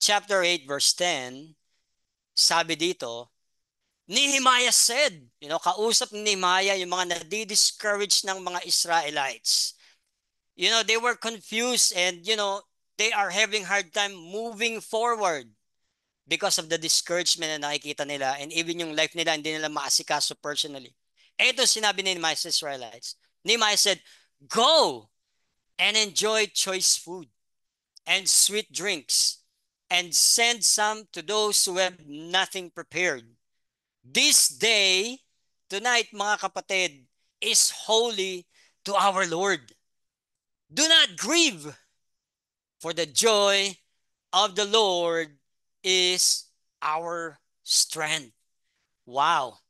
chapter 8, verse 10, sabi dito, Nehemiah said, kausap ni Nehemiah yung mga nadi-discourage ng mga Israelites. They were confused and, they are having hard time moving forward because of the discouragement na nakikita nila and even yung life nila hindi nila maasikaso personally. Ito sinabi ni Nehemiah sa Israelites. Nehemiah said, Go and enjoy choice food and sweet drinks and send some to those who have nothing prepared. This day, tonight mga kapatid, is holy to our Lord. Do not grieve, for the joy of the Lord is our strength. Wow.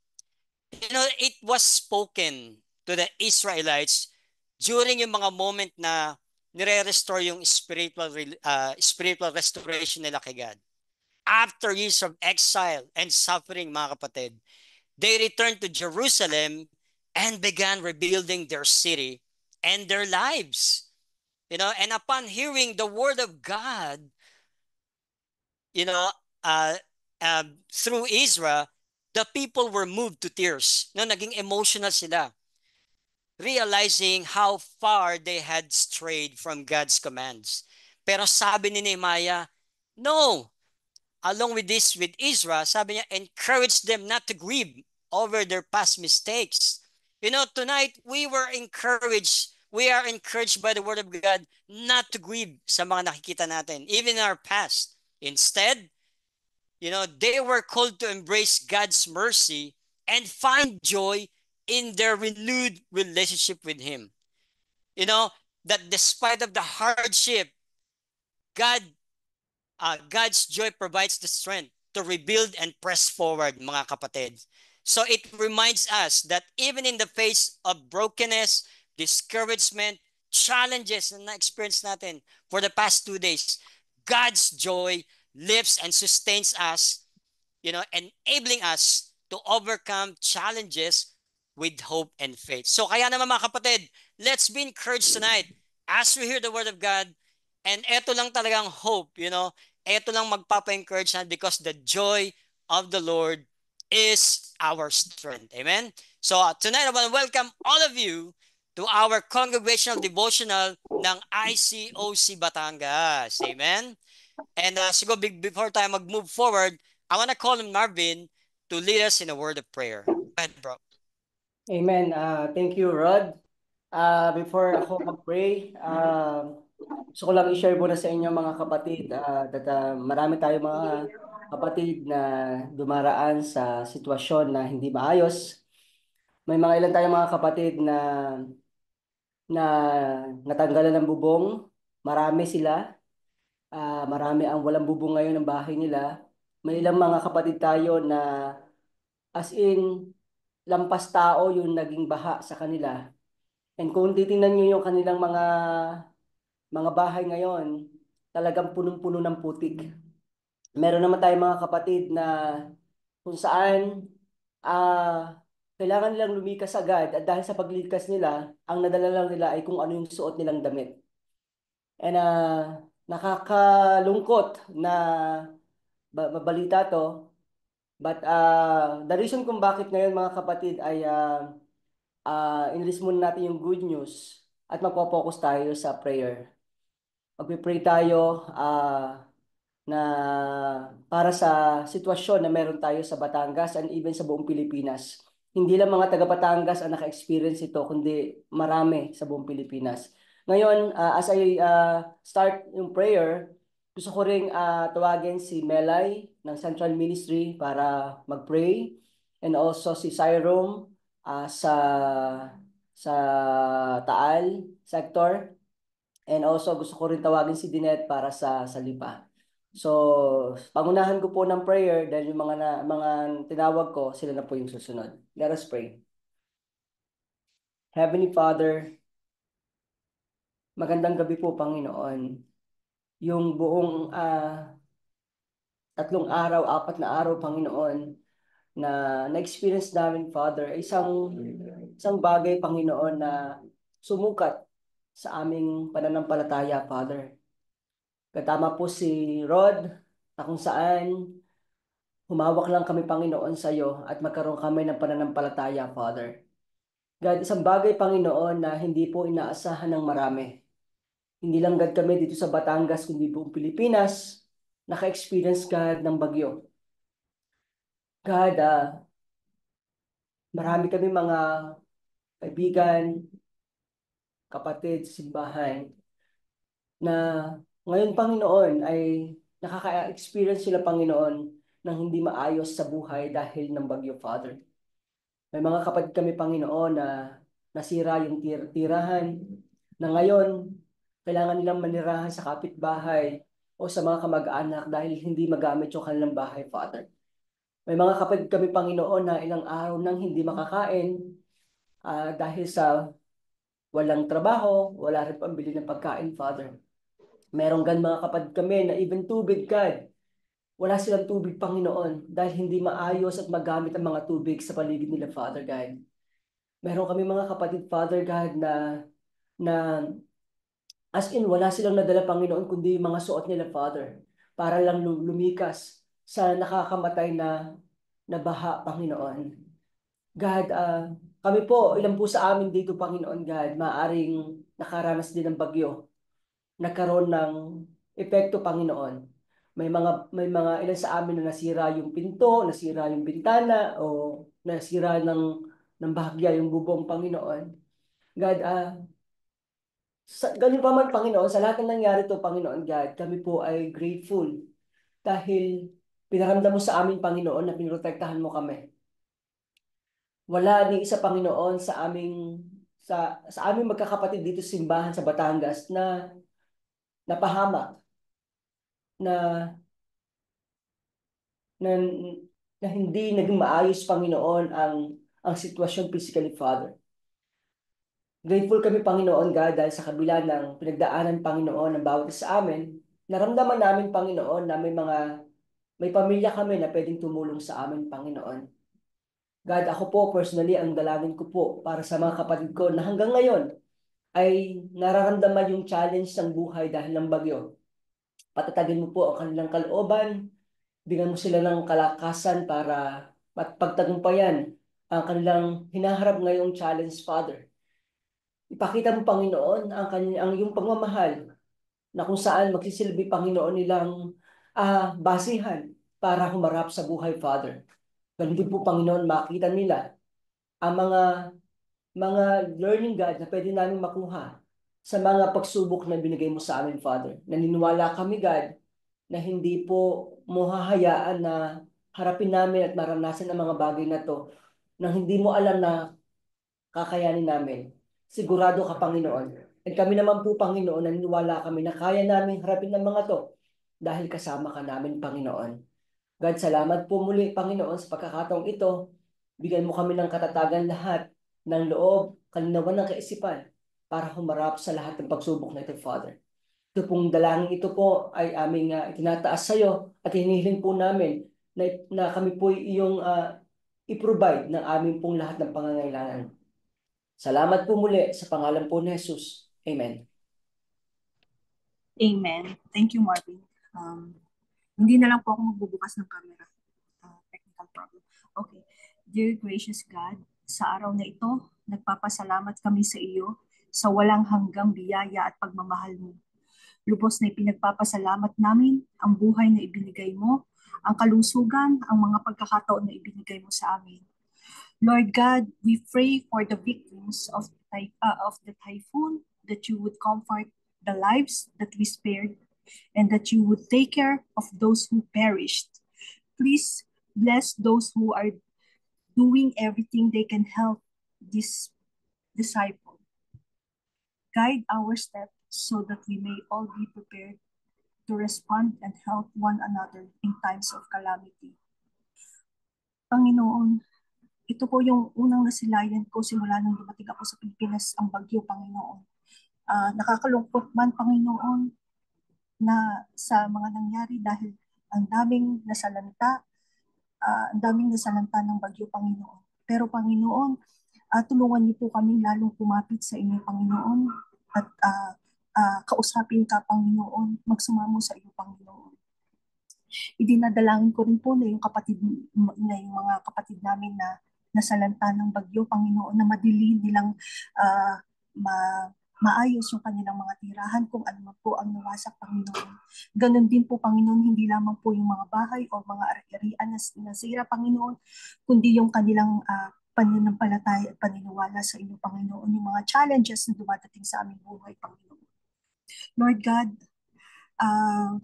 It was spoken to the Israelites during yung mga moment na nire-restore yung spiritual restoration nila kay God. After years of exile and suffering, mga kapatid, they returned to Jerusalem and began rebuilding their city and their lives. And upon hearing the word of God, you know, uh, through Ezra, the people were moved to tears. Naging emotional sila, realizing how far they had strayed from God's commands. Pero sabi ni Nehemiah, no, along with this, with Ezra, sabi niya, encourage them not to grieve over their past mistakes. Tonight, we are encouraged by the Word of God not to grieve sa mga nakikita natin, even in our past. Instead, they were called to embrace God's mercy and find joy in their renewed relationship with Him. That despite of the hardship, God God's joy provides the strength to rebuild and press forward, mga kapatid. So it reminds us that even in the face of brokenness, discouragement, challenges na na-experience natin for the past 2 days, God's joy lifts and sustains us, enabling us to overcome challenges with hope and faith. So kaya naman mga kapatid, let's be encouraged tonight as we hear the word of God. And eto lang talagang hope, eto lang magpapa-encourage natin because the joy of the Lord is our strength. Amen? So tonight I want to welcome all of you to our congregational devotional ng ICOC Batangas. Amen? And siguro before tayo mag-move forward, I want to call on Marvin to lead us in a word of prayer. Go ahead, bro. Amen. Thank you, Rod. Before ako mag-pray, gusto ko lang i-share muna sa inyo mga kapatid that marami tayong mga kapatid na dumaraan sa sitwasyon na hindi maayos. May mga ilan tayong mga kapatid na natanggalan ng bubong. Marami sila. Marami ang walang bubong ngayon ng bahay nila. May ilang mga kapatid tayo na as in lampas tao yung naging baha sa kanila. And kung titingnan nyo yung kanilang mga bahay ngayon, talagang punong-puno ng putik. Meron naman tayong mga kapatid na kung saan kailangan nilang lumikas agad at dahil sa paglikas nila, ang nadala lang nila ay kung ano yung suot nilang damit. And nakakalungkot na balita to. But the reason kung bakit ngayon mga kapatid ay inilist muna natin yung good news at magpo-focus tayo sa prayer. Magpipray tayo na para sa sitwasyon na meron tayo sa Batangas and even sa buong Pilipinas. Hindi lang mga taga Batangas ang naka-experience ito, kundi marami sa buong Pilipinas. Ngayon, as I start yung prayer, gusto ko ring tawagin si Melay ng Central Ministry para mag-pray and also si Cyrome sa Taal sector. And also gusto ko rin tawagin si Dinet para sa Lipa. So, pangunahan ko po ng prayer dahil yung mga tinawag ko, sila na po yung susunod. Let us pray. Heavenly Father, magandang gabi po, Panginoon. Yung buong 3 araw, 4 na araw, Panginoon, na na-experience namin, Father, ay isang bagay, Panginoon, na sumukat sa aming pananampalataya, Father. Katama po si Rod, na kung saan humawak lang kami, Panginoon, sa iyo at magkaroon kami ng pananampalataya, Father. God, isang bagay, Panginoon, na hindi po inaasahan ng marami. Hindi lang God kami dito sa Batangas, kundi buong Pilipinas, naka-experience, God, ng bagyo. God, marami kami mga kaibigan, kapatid sa simbahan na ngayon, Panginoon, ay nakaka-experience sila, Panginoon, ng hindi maayos sa buhay dahil ng bagyo, Father. May mga kapatid kami, Panginoon, na nasira yung tirahan na ngayon kailangan nilang manirahan sa kapitbahay o sa mga kamag-anak dahil hindi magamit yung kanilang bahay, Father. May mga kapatid kami, Panginoon, na ilang araw nang hindi makakain dahil sa walang trabaho, wala rin pambili ng pagkain, Father. Meron gan mga kapatid kami na even tubig, God, wala silang tubig, Panginoon, dahil hindi maayos at magamit ang mga tubig sa paligid nila, Father God. Meron kami mga kapatid, Father God, na as in wala silang nadala, Panginoon, kundi yung mga suot nila, Father, para lang lumikas sa nakakamatay na baha, Panginoon. God, kami po, ilan po sa amin dito, Panginoon God, maaring nakaranas din ng bagyo, nagkaroon ng epekto, Panginoon. May mga ilan sa amin na nasira yung pinto, nasira yung bintana, o nasira ng bahagya yung bubong, Panginoon. God, ganun pa man, Panginoon, sa lahat ng nangyari to, Panginoon God, kami po ay grateful dahil pinaramdam mo sa amin, Panginoon, na pinoprotektahan mo kami. Wala ni isa, Panginoon, sa aming magkakapatid dito sa simbahan sa Batangas na napahamak, na na, na hindi naging maayos, Panginoon, ang sitwasyon physically, Father. Grateful kami, Panginoon God, dahil sa kabila ng pinagdaanan, Panginoon, ng bawat isa sa amin, naramdaman namin, Panginoon, na may pamilya kami na pwedeng tumulong sa amin, Panginoon. God, ako po, personally, ang dalangin ko po para sa mga kapatid ko na hanggang ngayon ay nararamdaman yung challenge ng buhay dahil ng bagyo. Patatagin mo po ang kanilang kalooban, bigyan mo sila ng kalakasan para pagtagumpayan ang kanilang hinaharap ngayong challenge, Father. Ipakita mo, Panginoon, ang iyong pagmamahal na kung saan magsisilbi, Panginoon, nilang basihan para humarap sa buhay, Father. Ganun din po, Panginoon, makita nila ang mga learning, God, na pwede namin makuha sa mga pagsubok na binigay mo sa amin, Father. Naniniwala kami, God, na hindi po mo hahayaan na harapin namin at maranasan ang mga bagay na to nang hindi mo alam na kakayanin namin. Sigurado ka, Panginoon. At kami naman po, Panginoon, naniniwala kami na kaya namin harapin ang mga to dahil kasama ka namin, Panginoon. God, salamat po muli, Panginoon, sa pagkakataong ito. Bigyan mo kami ng katatagan lahat ng loob, kalinawan ng kaisipan para humarap sa lahat ng pagsubok na ito, Father. Ito pong dalangin ito po ay aming itinataas sa iyo at hinihiling po namin na kami po iyong i-provide ng aming pong lahat ng pangangailangan. Salamat po muli sa pangalan po ni Jesus. Amen. Amen. Thank you, Marvin. Hindi na lang po ako magbubukas ng camera. Technical problem. Okay. Dear gracious God, sa araw na ito, nagpapasalamat kami sa iyo sa walang hanggang biyaya at pagmamahal mo. Lubos na ipinagpapasalamat namin ang buhay na ibinigay mo, ang kalusugan, ang mga pagkakataon na ibinigay mo sa amin. Lord God, we pray for the victims of the typhoon, that you would comfort the lives that we spared, and that you would take care of those who perished. Please bless those who are doing everything they can help this disciple. Guide our steps so that we may all be prepared to respond and help one another in times of calamity. Panginoon, ito po yung unang nasilayan ko simula nung dumating ako sa Pilipinas, ang bagyo, Panginoon. Nakakalungkot man, Panginoon, na sa mga nangyari dahil ang daming nasalanta, ng bagyo, Panginoon. Pero Panginoon, tulungan niyo po kami lalong kumapit sa inyo, Panginoon, at kausapin ka, Panginoon, magsumamo sa iyo, Panginoon. Idinadalangin ko rin po na yung mga kapatid namin na nasalanta ng bagyo, Panginoon, na madili nilang ah, ma, maayos yung kanilang mga tirahan kung ano man po ang nawasak, Panginoon. Ganon din po, Panginoon, hindi lamang po yung mga bahay o mga ari-arian na nasira, Panginoon, kundi yung kanilang pananampalataya at paniniwala sa inyo, Panginoon, yung mga challenges na dumadating sa aming buhay, Panginoon. Lord God, uh,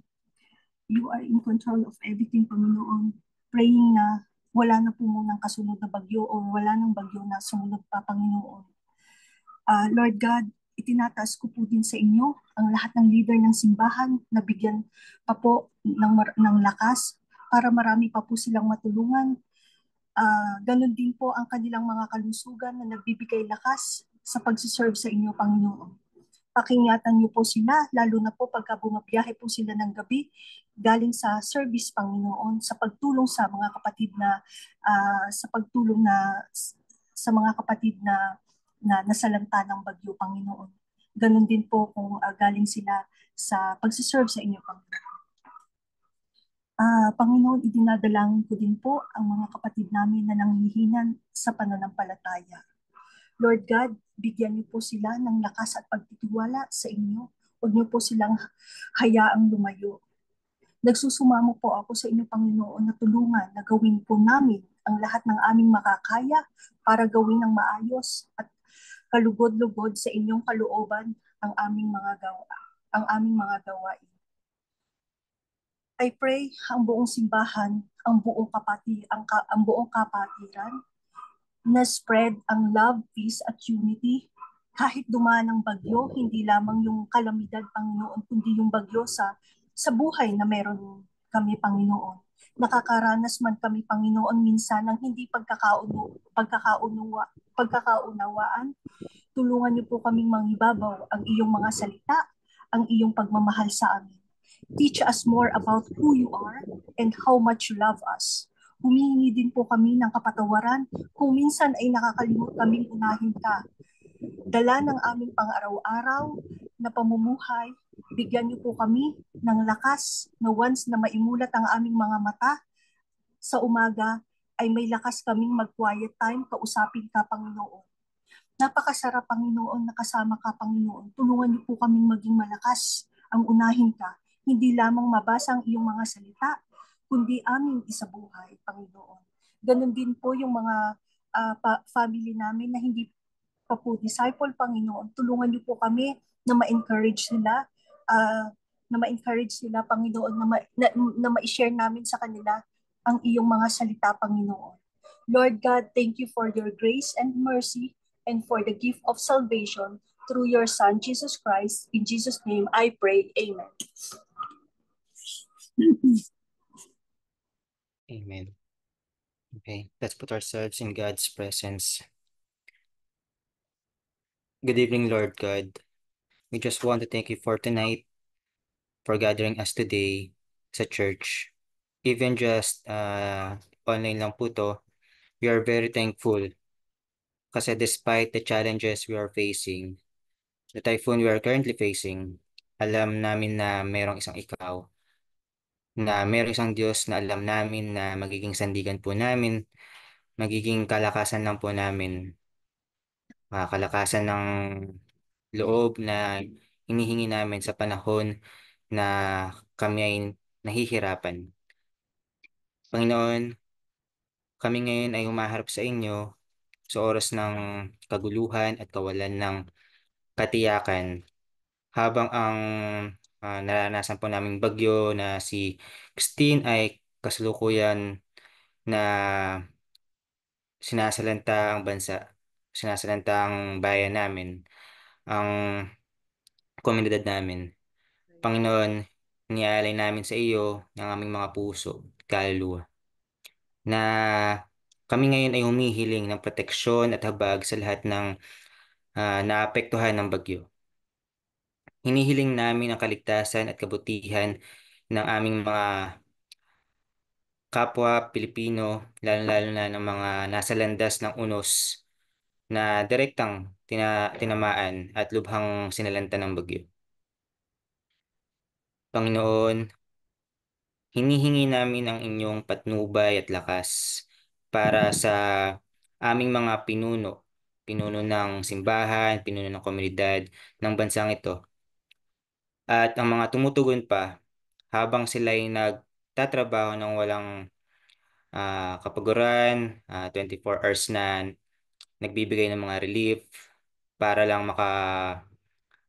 you are in control of everything, Panginoon. Praying na wala na po munang kasunod na bagyo o wala nang bagyo na sumunod pa, Panginoon. Lord God, itinataas ko po din sa inyo ang lahat ng leader ng simbahan na bigyan pa po ng lakas para marami pa po silang matulungan. Ganon din po ang kanilang mga kalusugan na nagbibigay lakas sa pagsiserve sa inyo, Panginoon. Pakingatan niyo po sila, lalo na po pagka bumabiyahe po sila ng gabi galing sa service, Panginoon, sa pagtulong sa mga kapatid na sa pagtulong na sa mga kapatid na nasalanta ng bagyo, Panginoon. Ganon din po kung galing sila sa pagsiserve sa inyo, Panginoon. Panginoon, idinadalangin ko din po ang mga kapatid namin na nanghihinan sa pananampalataya. Lord God, bigyan niyo po sila ng lakas at pagtitiwala sa inyo. Huwag niyo po silang hayaang lumayo. Nagsusumamo po ako sa inyo, Panginoon, na tulungan na gawin po namin ang lahat ng aming makakaya para gawin ng maayos at kalugod-lugod sa inyong kalooban ang aming mga gawain. I pray ang buong simbahan, ang buong kapatiran, na spread ang love, peace at unity kahit dumaan ng bagyo, hindi lamang yung kalamidad, Panginoon, kundi yung bagyo sa buhay na meron kami, Panginoon. Nakakaranas man kami, Panginoon, minsan ng hindi pagkakaunawaan. Tulungan niyo po kaming mangibabaw ang iyong mga salita, ang iyong pagmamahal sa amin. Teach us more about who you are and how much you love us. Humihingi din po kami ng kapatawaran kung minsan ay nakakalimot kaming unahin ka. Dala ng aming pang-araw-araw na pamumuhay, bigyan niyo po kami ng lakas na once na maimulat ang aming mga mata sa umaga, ay may lakas kaming mag-quiet time, kausapin ka, Panginoon. Napakasarap, Panginoon, na kasama ka, Panginoon. Tulungan niyo po kaming maging malakas ang unahin ka. Hindi lamang mabasa ang iyong mga salita, kundi aming isabuhay, Panginoon. Ganon din po yung mga family namin na hindi pa po disciple, Panginoon. Tulungan niyo po kami na ma-encourage sila, Panginoon, na ma-share namin sa kanila ang iyong mga salita, Panginoon. Lord God, thank you for your grace and mercy and for the gift of salvation through your Son, Jesus Christ. In Jesus' name, I pray. Amen. Amen. Okay, let's put ourselves in God's presence. Good evening, Lord God. We just want to thank you for tonight, for gathering us today sa church. Even just online lang po to, we are very thankful kasi despite the challenges we are facing, the typhoon we are currently facing, alam namin na mayroong isang ikaw, na mayroong isang Diyos na alam namin na magiging sandigan po namin, magiging kalakasan lang po namin, kalakasan ng loob na hinihingi namin sa panahon na kami ay nahihirapan. Panginoon, kami ngayon ay humaharap sa inyo sa oras ng kaguluhan at kawalan ng katiyakan habang ang naranasan po naming bagyo na si Christine ay kasalukuyan na sinasalanta ang bansa, sinasalanta ang bayan namin, ang komunidad namin. Panginoon, nialay namin sa iyo ng aming mga puso, kaluluwa, na kami ngayon ay humihiling ng proteksyon at habag sa lahat ng naapektuhan ng bagyo. Hinihiling namin ang kaligtasan at kabutihan ng aming mga kapwa Pilipino, lalo-lalo na ng mga nasa landas ng unos na direktang tinamaan at lubhang sinalanta ng bagyo. Panginoon, Hinihingi namin ang inyong patnubay at lakas para sa aming mga pinuno ng simbahan, pinuno ng komunidad ng bansang ito, at ang mga tumutugon pa habang sila'y nagtatrabaho ng walang kapaguran, 24 hours na nagbibigay ng mga relief para lang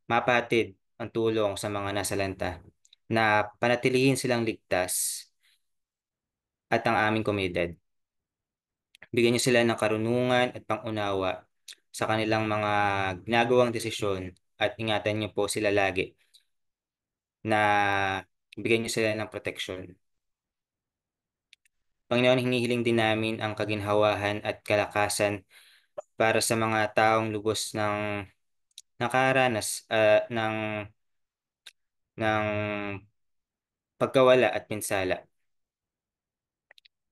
mapatid ang tulong sa mga nasalanta na panatilihin silang ligtas at ang aming komunidad. Bigyan niyo sila ng karunungan at pangunawa sa kanilang mga ginagawang desisyon at ingatan niyo po sila lagi na bigyan niyo sila ng proteksyon. Panginoon, hinihiling din namin ang kaginhawahan at kalakasan para sa mga taong lubos ng nakaranas ng pagkawala at pinsala.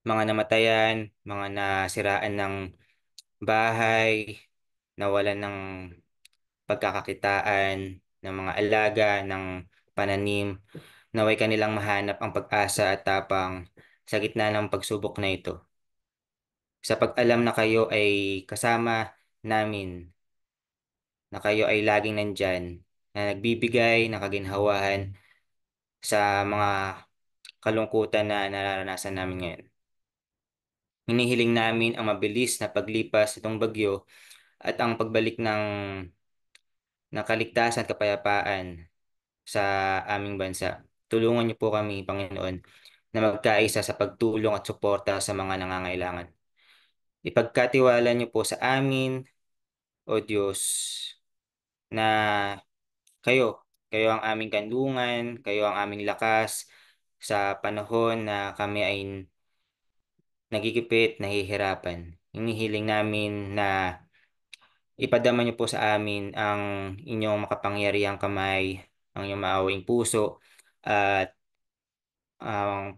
Mga namatayan, mga nasiraan ng bahay, nawalan ng pagkakakitaan, ng mga alaga, ng pananim, naway kanilang mahanap ang pag-asa at tapang sa gitna ng pagsubok na ito. Sa pag-alam na kayo ay kasama namin, na kayo ay laging nandyan, na nagbibigay ng kaginhawahan sa mga kalungkutan na nararanasan namin ngayon. Hinihiling namin ang mabilis na paglipas nitong bagyo at ang pagbalik ng kaligtasan at kapayapaan sa aming bansa. Tulungan niyo po kami, Panginoon, na magkaisa sa pagtulong at suporta sa mga nangangailangan. Ipagkatiwala niyo po sa amin, O Diyos, na kayo ang aming kanlungan, kayo ang aming lakas sa panahon na kami ay nagigipit, nahihirapan. Hinihiling namin na ipadama niyo po sa amin ang inyong makapangyarihang kamay, ang inyong maawing puso, at ang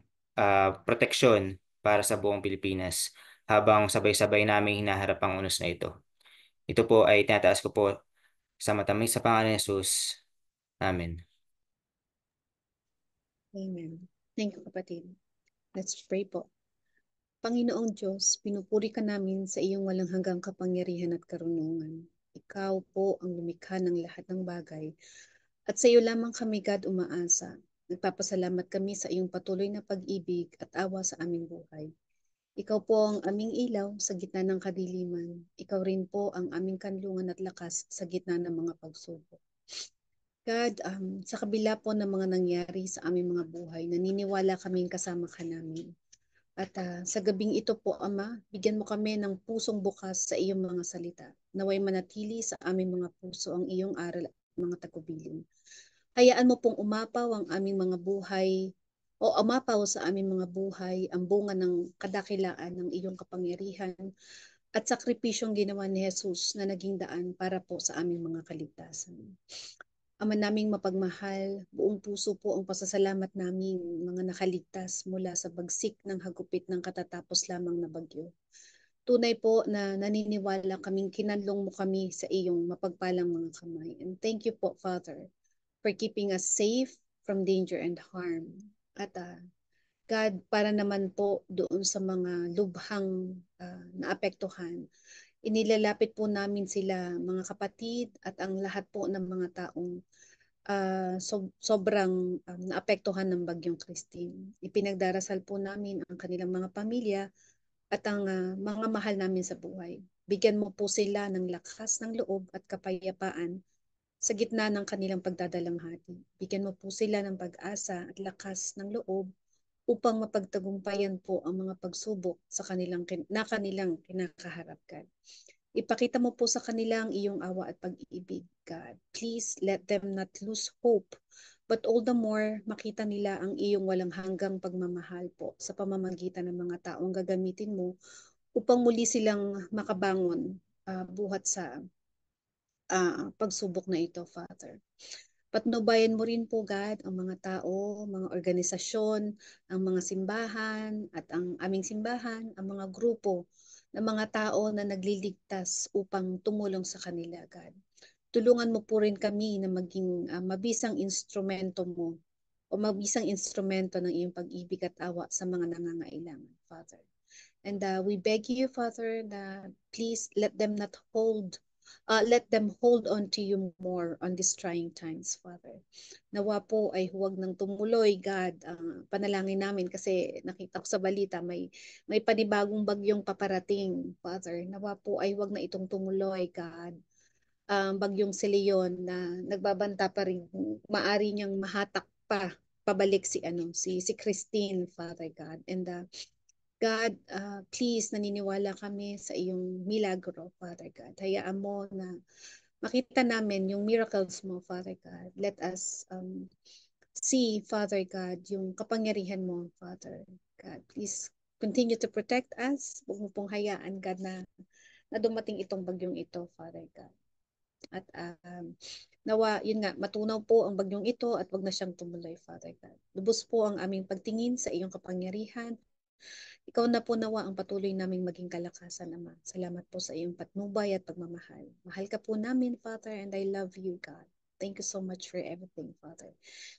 proteksyon para sa buong Pilipinas habang sabay-sabay namin hinaharap ang unos na ito. Ito po ay tinataas ko po sa matamis sa pangalan ni Jesus. Amen. Amen. Thank you, kapatid. Let's pray po. Panginoong Diyos, pinupuri ka namin sa iyong walang hanggang kapangyarihan at karunungan. Ikaw po ang lumikha ng lahat ng bagay. At sa iyo lamang kami, God, umaasa. Nagpapasalamat kami sa iyong patuloy na pag-ibig at awa sa aming buhay. Ikaw po ang aming ilaw sa gitna ng kadiliman. Ikaw rin po ang aming kanlungan at lakas sa gitna ng mga pagsubok. God, sa kabila po ng mga nangyari sa aming mga buhay, naniniwala kaming kasama ka namin. At sa gabing ito po, Ama, bigyan mo kami ng pusong bukas sa iyong mga salita. Naway manatili sa aming mga puso ang iyong aral at mga tagubilin. Hayaan mo pong umapaw ang aming mga buhay o umapaw sa aming mga buhay ang bunga ng kadakilaan ng iyong kapangyarihan at sakripisyong ginawa ni Jesus na naging daan para po sa aming mga kaligtasan. Ama naming mapagmahal, buong puso po ang pasasalamat naming mga nakaligtas mula sa bagsik ng hagupit ng katatapos lamang na bagyo. Tunay po na naniniwala kaming kinanlong mo kami sa iyong mapagpalang mga kamay. And thank you po, Father, for keeping us safe from danger and harm. At God, para naman po doon sa mga lubhang naapektuhan, inilalapit po namin sila, mga kapatid at ang lahat po ng mga taong sobrang naapektuhan ng Bagyong Christine. Ipinagdarasal po namin ang kanilang mga pamilya at ang mga mahal namin sa buhay. Bigyan mo po sila ng lakas ng loob at kapayapaan sa gitna ng kanilang pagdadalamhati. Bigyan mo po sila ng pag-asa at lakas ng loob upang mapagtagumpayan po ang mga pagsubok sa kanilang kinakaharapkan. Ipakita mo po sa kanila ang iyong awa at pag-ibig, God. Please let them not lose hope, but all the more makita nila ang iyong walang hanggang pagmamahal po sa pamamagitan ng mga taong gagamitin mo upang muli silang makabangon buhat sa pagsubok na ito, Father. Patnubayan mo rin po, God, ang mga tao, mga organisasyon, ang mga simbahan at ang aming simbahan, ang mga grupo ng mga tao na nagliligtas upang tumulong sa kanila, God. Tulungan mo po rin kami na maging mabisang instrumento mo o mabisang instrumento ng iyong pag-ibig at awa sa mga nangangailangan, Father. And we beg you, Father, na please let them hold on to you more on these trying times, Father. Nawa po ay huwag nang tumuloy, God, ang panalangin namin kasi nakita ko sa balita may panibagong bagyong paparating, Father. Nawa po ay huwag na itong tumuloy, God. Bagyong si Leon na nagbabanta pa rin, maari niyang mahatak pa pabalik si Christine, Father God. And God, please, naniniwala kami sa iyong milagro, Father God. Hayaan mo na makita namin yung miracles mo, Father God. Let us see, Father God, yung kapangyarihan mo, Father God. Please continue to protect us. Huwag mo pong hayaan, God, na dumating itong bagyong ito, Father God. At nawa, yun nga, matunaw po ang bagyong ito at wag na siyang tumuloy, Father God. Lubos po ang aming pagtingin sa iyong kapangyarihan. Ikaw na po nawa ang patuloy naming maging kalakasan, Ama. Salamat po sa iyong patnubay at pagmamahal. Mahal ka po namin, Father, and I love you, God. Thank you so much for everything, Father.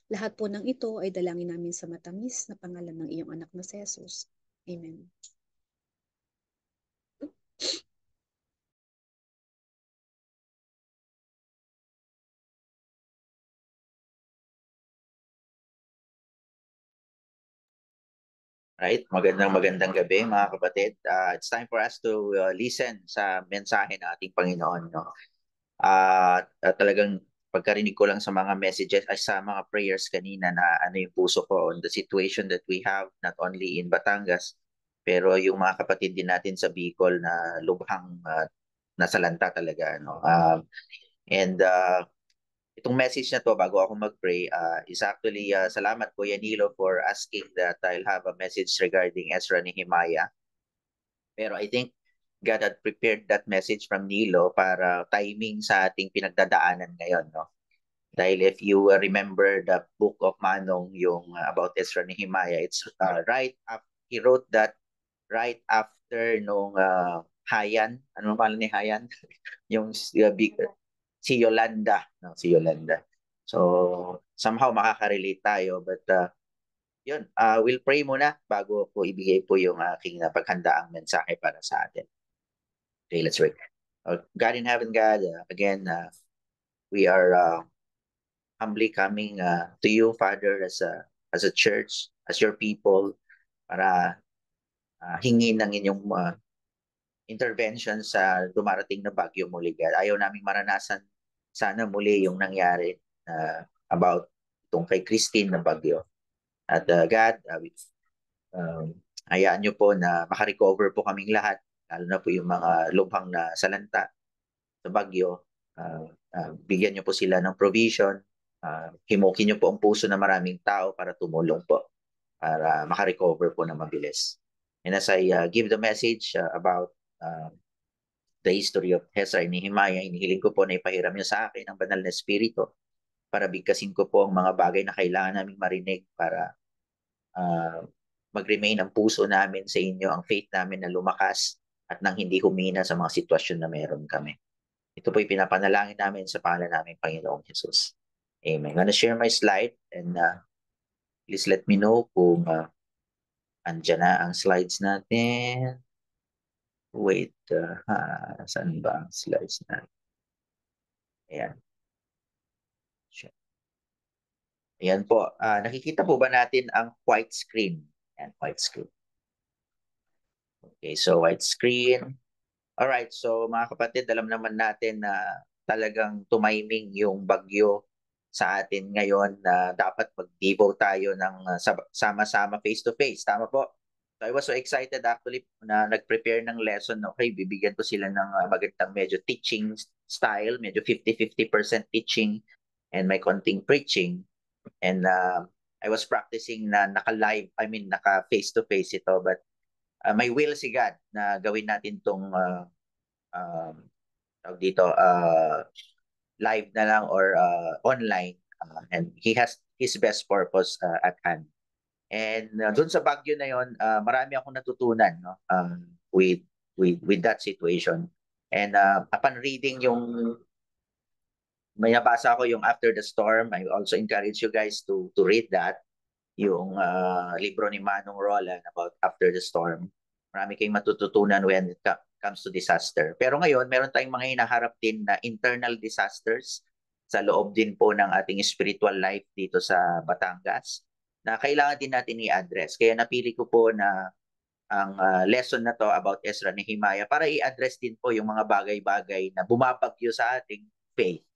Lahat po ng ito ay dalangin namin sa matamis na pangalan ng iyong anak na si Jesus. Amen. Right? Magandang gabi mga kapatid. It's time for us to listen sa mensahe ng ating Panginoon. No? Talagang pagkarinig ko lang sa mga messages, ay sa mga prayers kanina na ano yung puso ko on the situation that we have, not only in Batangas, pero yung mga kapatid din natin sa Bicol na lubhang nasalanta talaga. No? And itong message na to bago ako mag-pray is actually salamat Kuya Nilo for asking that I'll have a message regarding Ezra Nehemiah. Pero I think God had prepared that message from Nilo para timing sa ating pinagdadaanan ngayon, no? Dahil if you remember the book of Manong, yung about Ezra Nehemiah, it's right up, he wrote that right after nung Hayan, ano naman ni Hayan? Yung si Yolanda, no, si Yolanda. So somehow makaka-relate tayo, but yun, we'll pray muna bago po ibigay po yung aking paghandaang mensahe para sa atin. Okay, let's pray. God in heaven, God, again, we are humbly coming to you, Father, as a church, as your people, para hingin ng inyong intervention sa dumarating na bagyo muli, God. Ayaw naming maranasan sana muli yung nangyari about itong kay Christine na bagyo. At God, hayaan nyo po na makarecover po kaming lahat, lalo na po yung mga lubhang na salanta sa bagyo. Bigyan nyo po sila ng provision. Himukin nyo po ang puso ng maraming tao para tumulong po, para makarecover po na mabilis. And as I give the message about the history of Ezra and Nehemiah, inihiling ko po na ipahiram niyo sa akin ang banal na espiritu para bigkasin ko po ang mga bagay na kailangan naming marinig para mag-remain ang puso namin sa inyo, ang faith namin na lumakas at nang hindi humina sa mga sitwasyon na meron kami. Ito po pinapanalangin namin sa pangalan namin, Panginoong Jesus. Amen. I'm gonna share my slide and please let me know kung andyan na ang slides natin. Wait, saan ba ang slides natin? Ayan. Ayan po. Nakikita po ba natin ang white screen? Ayan, white screen. Okay, so white screen. Alright, so mga kapatid, alam naman natin na talagang tumiming yung bagyo sa atin ngayon na dapat mag-devote tayo ng sama-sama face-to-face. Tama po? So I was so excited actually na nag-prepare ng lesson. Okay, bibigyan ko sila ng magandang medyo teaching style, medyo 50-50% teaching and may konting preaching. And I was practicing na naka-live, naka-face-to-face ito, but may will si God na gawin natin tong live na lang or online, and He has His best purpose at hand. And doon sa bagyo na yon, marami akong natutunan, no, with that situation. And upon reading yung may nabasa ko yung After the Storm. I also encourage you guys to read that. Yung libro ni Manong Roland about After the Storm. Marami kayong matututunan when it comes to disaster. Pero ngayon, meron tayong mga hinaharap din na internal disasters sa loob din po ng ating spiritual life dito sa Batangas na kailangan din natin i-address. Kaya napili ko po na ang lesson na to about Ezra Nehemiah para i-address din po yung mga bagay-bagay na bumabagyo sa ating faith,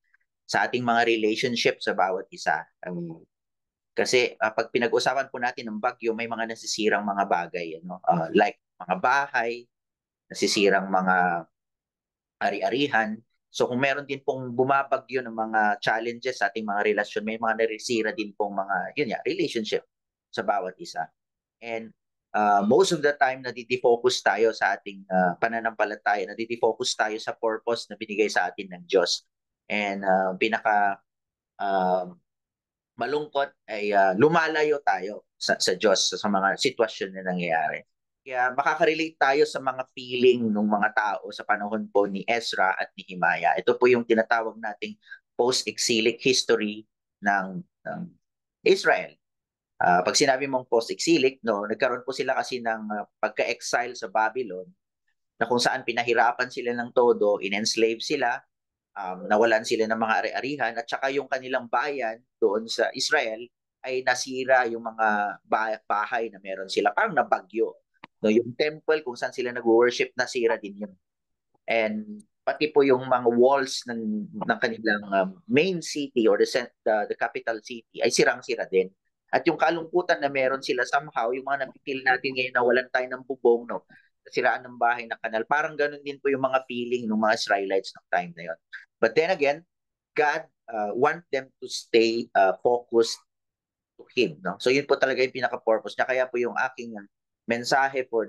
sa ating mga relationship sa bawat isa. Kasi pag pinag-usapan po natin ng bagyo, may mga nasisirang mga bagay, like mga bahay, nasisirang mga ari-arihan. So kung meron din pong bumabagyo ng mga challenges sa ating mga relasyon, may mga narisira din pong mga relationship sa bawat isa. And most of the time, nadidi-focus tayo sa ating pananampalataya, nadidi-focus tayo sa purpose na binigay sa atin ng Diyos. And pinaka malungkot ay lumalayo tayo sa Diyos sa mga sitwasyon na nangyayari. Kaya makaka-relate tayo sa mga feeling ng mga tao sa panahon po ni Ezra at Nehemiah. Ito po yung tinatawag nating post-exilic history ng Israel. Pag sinabi mong post-exilic, nagkaroon po sila kasi ng pagka-exile sa Babylon na kung saan pinahirapan sila ng todo, in-enslave sila, nawalan sila ng mga ari-arihan at saka yung kanilang bayan doon sa Israel ay nasira yung mga bahay na meron sila, parang nabagyo. Yung temple kung saan sila nag-worship, nasira din yun. And pati po yung mga walls ng kanilang main city or the capital city ay sirang-sira din. At yung kalungkutan na meron sila somehow, yung mga napipil natin ngayon na walan tayo ng bubong, siraan ng bahay ng kanal, parang ganun din po yung mga feeling ng mga Israelites ng time na yun. But then again, God want them to stay focused to Him. So yun po talaga yung pinaka-purpose niya. Kaya po yung aking mensahe for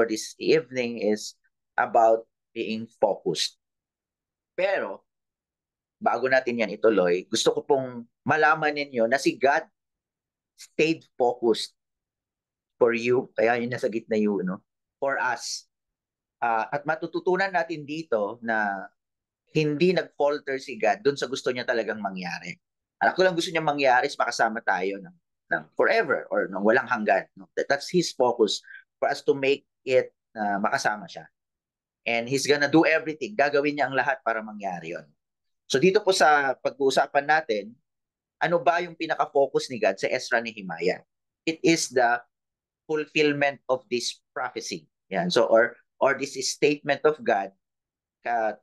this evening is about being focused. Pero, bago natin yan ituloy, gusto ko pong malaman ninyo na si God stayed focused for you, kaya yun nasa gitna yun, for us. At matututunan natin dito na hindi nag-falter si God dun sa gusto niya talagang mangyari. At ako lang gusto niya mangyari is makasama tayo ng forever or ng walang hanggan. That's His focus for us to make it makasama siya. And He's gonna do everything. Gagawin niya ang lahat para mangyari yon. So dito po sa pag-uusapan natin, ano ba yung pinaka-focus ni God sa Ezra Nehemiah? It is the fulfillment of this prophecy. Yan. So or this is statement of God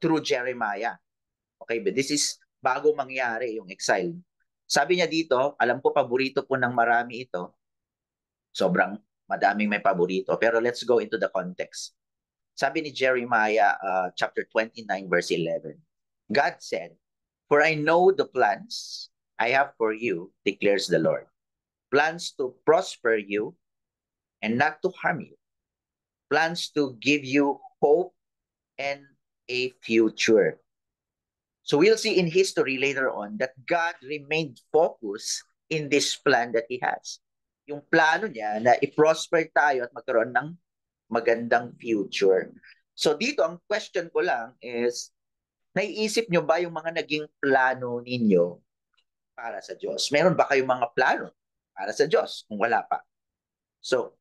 through Jeremiah. Okay, but this is bago mangyari yung exile. Sabi niya dito, alam ko paborito po ng marami ito. Sobrang madaming may paborito. Pero let's go into the context. Sabi ni Jeremiah chapter 29 verse 11. God said, "For I know the plans I have for you, declares the Lord. Plans to prosper you and not to harm you. Plans to give you hope and a future." So we'll see in history later on that God remained focused in this plan that He has. Yung plano niya na i-prosper tayo at magkaroon ng magandang future. So dito, ang question ko lang is, naiisip nyo ba yung mga naging plano ninyo para sa Diyos? Meron ba kayong mga plano para sa Diyos kung wala pa? So,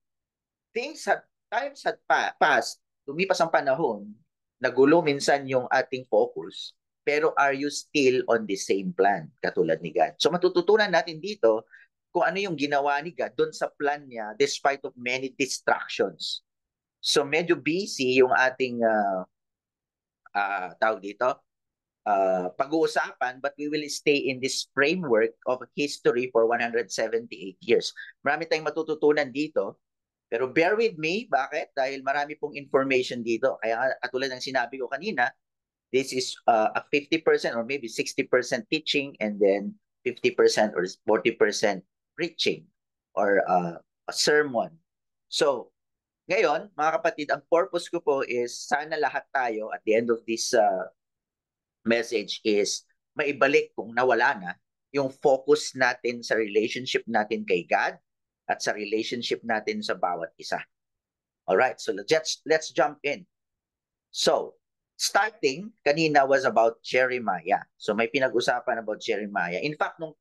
times had passed, lumipas ang panahon, nagulo minsan yung ating focus, pero are you still on the same plan katulad ni God? So matututunan natin dito kung ano yung ginawa ni God doon sa plan niya despite of many distractions. So medyo busy yung ating tawag dito, pag-uusapan, but we will stay in this framework of history for 178 years. Marami tayong matututunan dito, pero bear with me. Bakit? Dahil marami pong information dito. Kaya katulad ng sinabi ko kanina, this is a 50% or maybe 60% teaching and then 50% or 40% preaching or a sermon. So, ngayon, mga kapatid, ang purpose ko po is sana lahat tayo at the end of this message is maibalik kung nawala na yung focus natin sa relationship natin kay God at sa relationship natin sa bawat isa. Alright, so let's jump in. So, starting kanina was about Jeremiah. So may pinag-usapan about Jeremiah. In fact, nung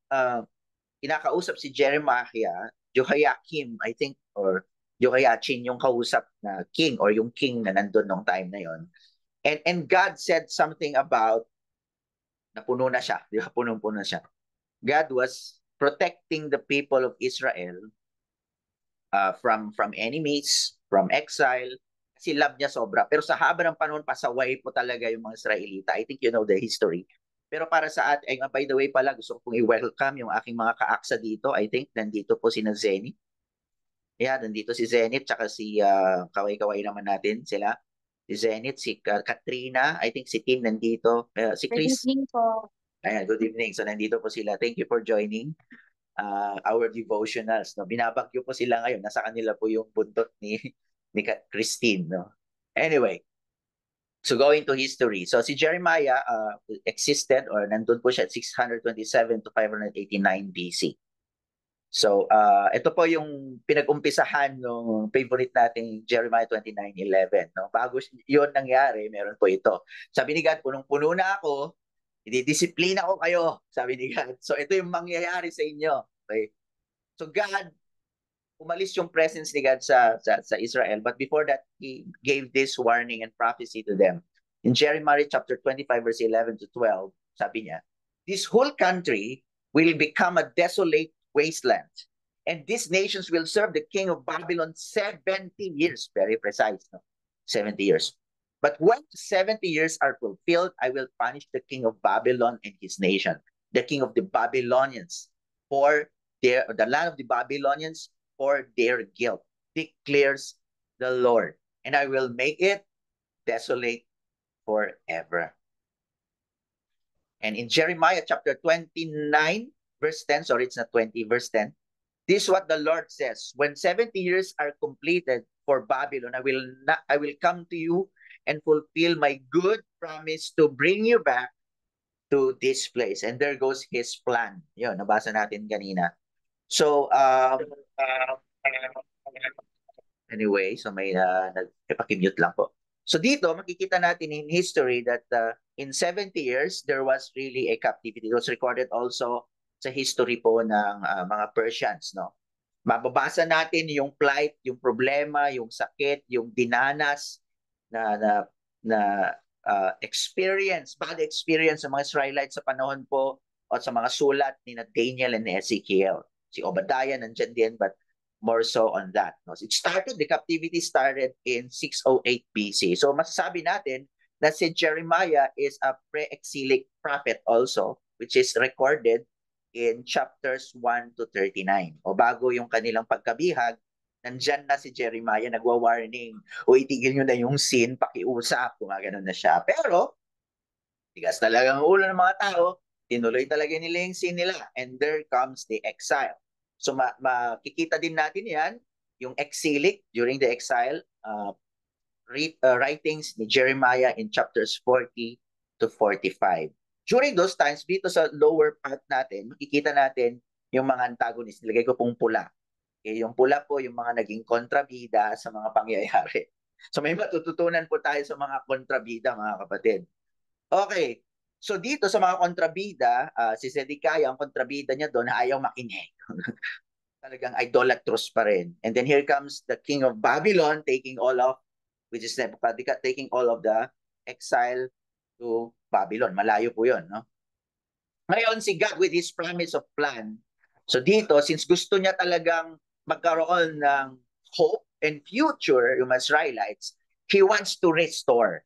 kinakausap si Jeremiah, Jehoiakim, I think, or Jehoiachin yung kausap na king or yung king na nandun nung time na yon. And God said something about napuno na siya, di ba? Punong-puno siya. God was protecting the people of Israel from enemies, from exile. Kasi love niya sobra. Pero sa haba ng panahon, pasaway po talaga yung mga Israelita. I think you know the history. Pero para sa atin, by the way pala, gusto ko pong i-welcome yung aking mga kaaksa dito. I think nandito po si Zenith. Yeah, nandito si Zenith, tsaka si kaway-kaway naman natin sila. Si Zenith, si Katrina, I think si Tim nandito. Si Good Chris. evening po. Ayan, good evening. So nandito po sila. Thank you for joining our devotionals. No? Binabagyo po sila ngayon. Nasa kanila po yung buntot ni Christine. No? Anyway, so going to history. So si Jeremiah existed or nandun po siya at 627 to 589 BC. So ito po yung pinag-umpisahan ng favorite nating Jeremiah 29:11. No? Bago yun nangyari, meron po ito. Sabi ni God, punong-puno na ako, ididisiplina ko kayo, sabi ni God. So ito yung mangyayari sa inyo. Okay? So God, umalis yung presence ni God sa Israel. But before that, He gave this warning and prophecy to them. In Jeremiah chapter 25, verse 11 to 12, sabi niya, this whole country will become a desolate wasteland. And these nations will serve the king of Babylon 70 years. Very precise, no? 70 years. But when 70 years are fulfilled, I will punish the king of Babylon and his nation, the king of the Babylonians, for the land of the Babylonians, for their guilt, declares the Lord. And I will make it desolate forever. And in Jeremiah chapter 29, verse 10, sorry, it's not 20, verse 10, this is what the Lord says, when 70 years are completed for Babylon, I will come to you and fulfill my good promise to bring you back to this place. And there goes his plan. Yun, nabasa natin kanina. So, anyway, so may nagpakimute lang po. So dito, makikita natin in history that in 70 years, there was really a captivity. It was recorded also sa history po ng mga Persians, no? Mababasa natin yung plight, yung problema, yung sakit, yung dinanas na experience, bad experience sa mga Israelites sa panahon po o sa mga sulat ni Daniel and Ezekiel. Si Obadiah nandyan din, but more so on that. No? The captivity started in 608 BC. So masasabi natin na si Jeremiah is a pre-exilic prophet also, which is recorded in chapters 1 to 39. O bago yung kanilang pagkabihag, nandyan na si Jeremiah, nagwa-warning, o itigil nyo na yung sin, pakiusap, kung gano'n na siya. Pero, tigas talaga ang ulo ng mga tao, tinuloy talaga nila yung sin nila, and there comes the exile. So makikita din natin yan, yung exilic during the exile, writings ni Jeremiah in chapters 40 to 45. During those times, dito sa lower part natin, makikita natin yung mga antagonists. Nilagay ko pong pula. Okay, yung pula po, yung mga naging kontrabida sa mga pangyayari. So may matututunan po tayo sa mga kontrabida, mga kapatid. Okay, so dito sa mga kontrabida, si Zedekiah, ang kontrabida niya doon, ayaw makinig. Talagang idolatrous pa rin. And then here comes the king of Babylon taking all of, which is Nebuchadnezzar, taking all of the exile to Babylon. Malayo po yun, no? Ngayon, si God with his promise of plan. So dito, since gusto niya talagang magkaroon ng hope and future, yung Israelites, he wants to restore.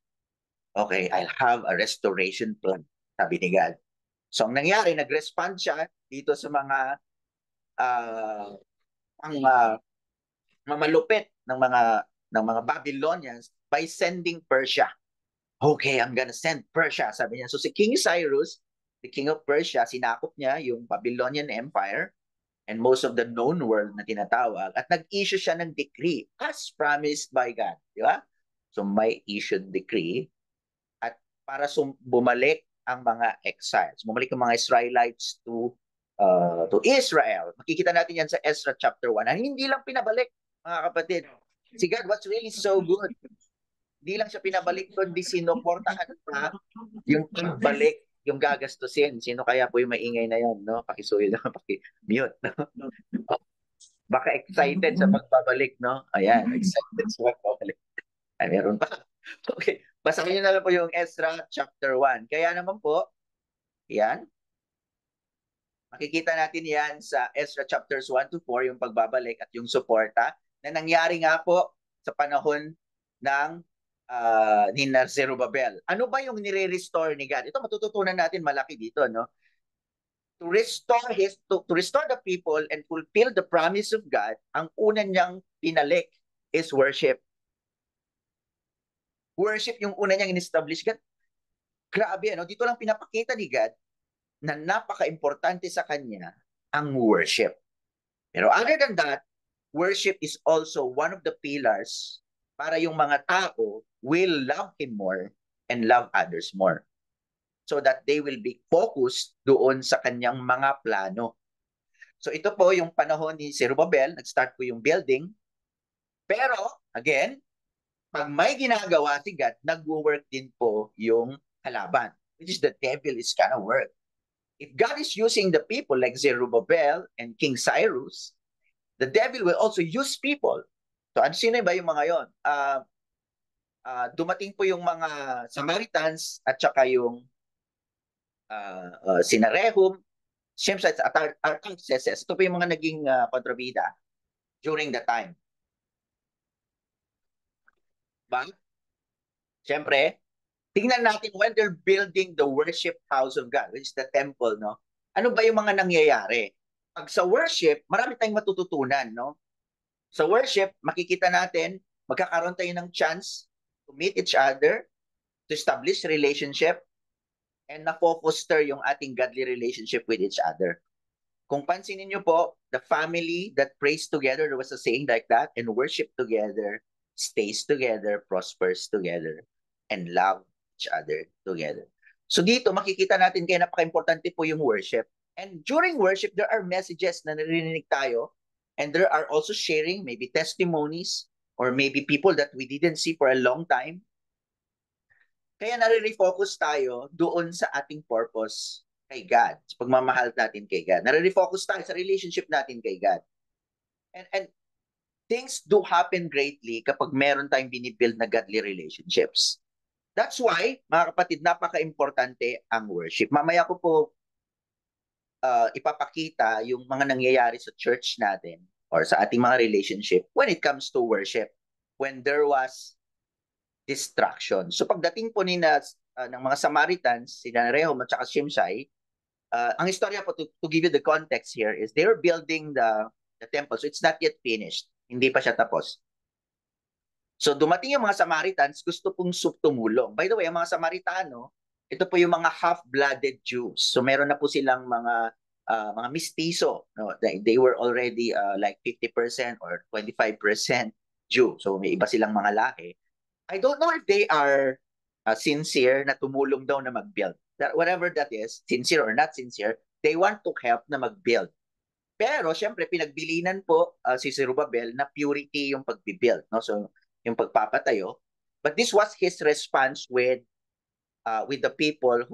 Okay, I'll have a restoration plan, sabi ni God. So ang nangyari, nag-respond siya dito sa mga malupit ng mga Babylonians by sending Persia. Okay, I'm gonna send Persia, sabi niya. So si King Cyrus, the king of Persia, sinakop niya yung Babylonian Empire and most of the known world na tinatawag at nag-issue siya ng decree as promised by God. Di ba? So may issued decree at para bumalik ang mga exiles. Bumalik ang mga Israelites to Israel. Makikita natin yan sa Ezra chapter 1. Hindi lang pinabalik, mga kapatid. Si God was really so good. Di lang siya pinabalik, kundi sinuportahan pa yung pagbalik, yung gagastusin. Sino kaya po yung maingay na yan, no? Pakisuyo lang, paki-mute, no? Baka excited sa pagbabalik, no? Ayan, excited sa pagbabalik. Ay, meron pa. Okay, basahin niyo na lang po yung Ezra chapter 1. Kaya naman po, yan, makikita natin yan sa Ezra chapters 1 to 4, yung pagbabalik at yung suporta na nangyari nga po sa panahon ng ni Zerubabel. Ano ba yung nire-restore ni God? Ito matututunan natin malaki dito, no? To restore the people and fulfill the promise of God, ang una niyang pinalik is worship. Worship yung una niyang in-establish. God, grabe, ano? Dito lang pinapakita ni God na napaka-importante sa kanya ang worship. Pero other than that, worship is also one of the pillars para yung mga tao will love Him more and love others more. So that they will be focused doon sa kanyang mga plano. So ito po yung panahon ni Zerubabel, nag-start po yung building. Pero, again, pag may ginagawa si God, nag-work din po yung halaban, which is the devil is kind of work. If God is using the people like Zerubbabel and King Cyrus, the devil will also use people. So, sino ba yung mga yon? Dumating po yung mga Samaritans at saka yung sina Rehum, Shemshai at Artaxerxes. Ito po yung mga naging kontrabida during the time. Ba? Siyempre, tingnan natin when they're building the worship house of God, which is the temple, no? Ano ba yung mga nangyayari? Pag sa worship, marami tayong matututunan, no? Sa worship, makikita natin, magkakaroon tayo ng chance to meet each other, to establish relationship, and na-foster yung ating godly relationship with each other. Kung pansinin niyo po, the family that prays together, there was a saying like that, and worship together, stays together, prospers together, and love each other together. So dito, makikita natin kaya napaka-importante po yung worship. And during worship, there are messages na narinig tayo, and there are also sharing, maybe testimonies, or maybe people that we didn't see for a long time. Kaya nare-refocus tayo doon sa ating purpose kay God, sa pagmamahal natin kay God. Nare-refocus tayo sa relationship natin kay God. And things do happen greatly kapag meron tayong binibuild na godly relationships. That's why, mga kapatid, napaka-importante ang worship. Mamaya ko po ipapakita yung mga nangyayari sa church natin or sa ating mga relationship when it comes to worship, when there was distraction. So pagdating po ng mga Samaritans, sina Rehum at saka Shimshai, ang istorya po, to give you the context here, is they were building the temple, so it's not yet finished. Hindi pa siya tapos. So dumating yung mga Samaritans, gusto pong tumulong. By the way, ang mga Samaritano, ito po yung mga half-blooded Jews. So meron na po silang mga mistizo. No? They were already like 50% or 25% Jew. So may iba silang mga lahi. I don't know if they are sincere na tumulong daw na mag-build. Whatever that is, sincere or not sincere, they want to help na mag-build. Pero, syempre, pinagbilinan po si Zerubbabel na purity yung pag-build. No? So, yung pagpapatayo. But this was his response with the people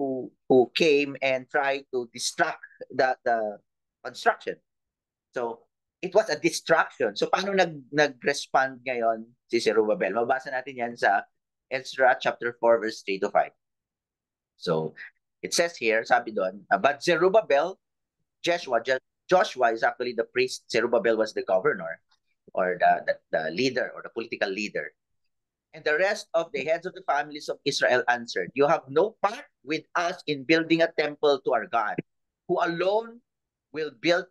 who came and tried to distract the construction. So, it was a distraction. So, paano nag-respond ngayon si Zerubbabel? Mabasa natin yan sa Ezra chapter 4, verse 3 to 5. So, it says here, sabi doon, but Zerubbabel, Joshua is actually the priest. Zerubbabel was the governor or the leader or the political leader. And the rest of the heads of the families of Israel answered, you have no part with us in building a temple to our God, we alone will build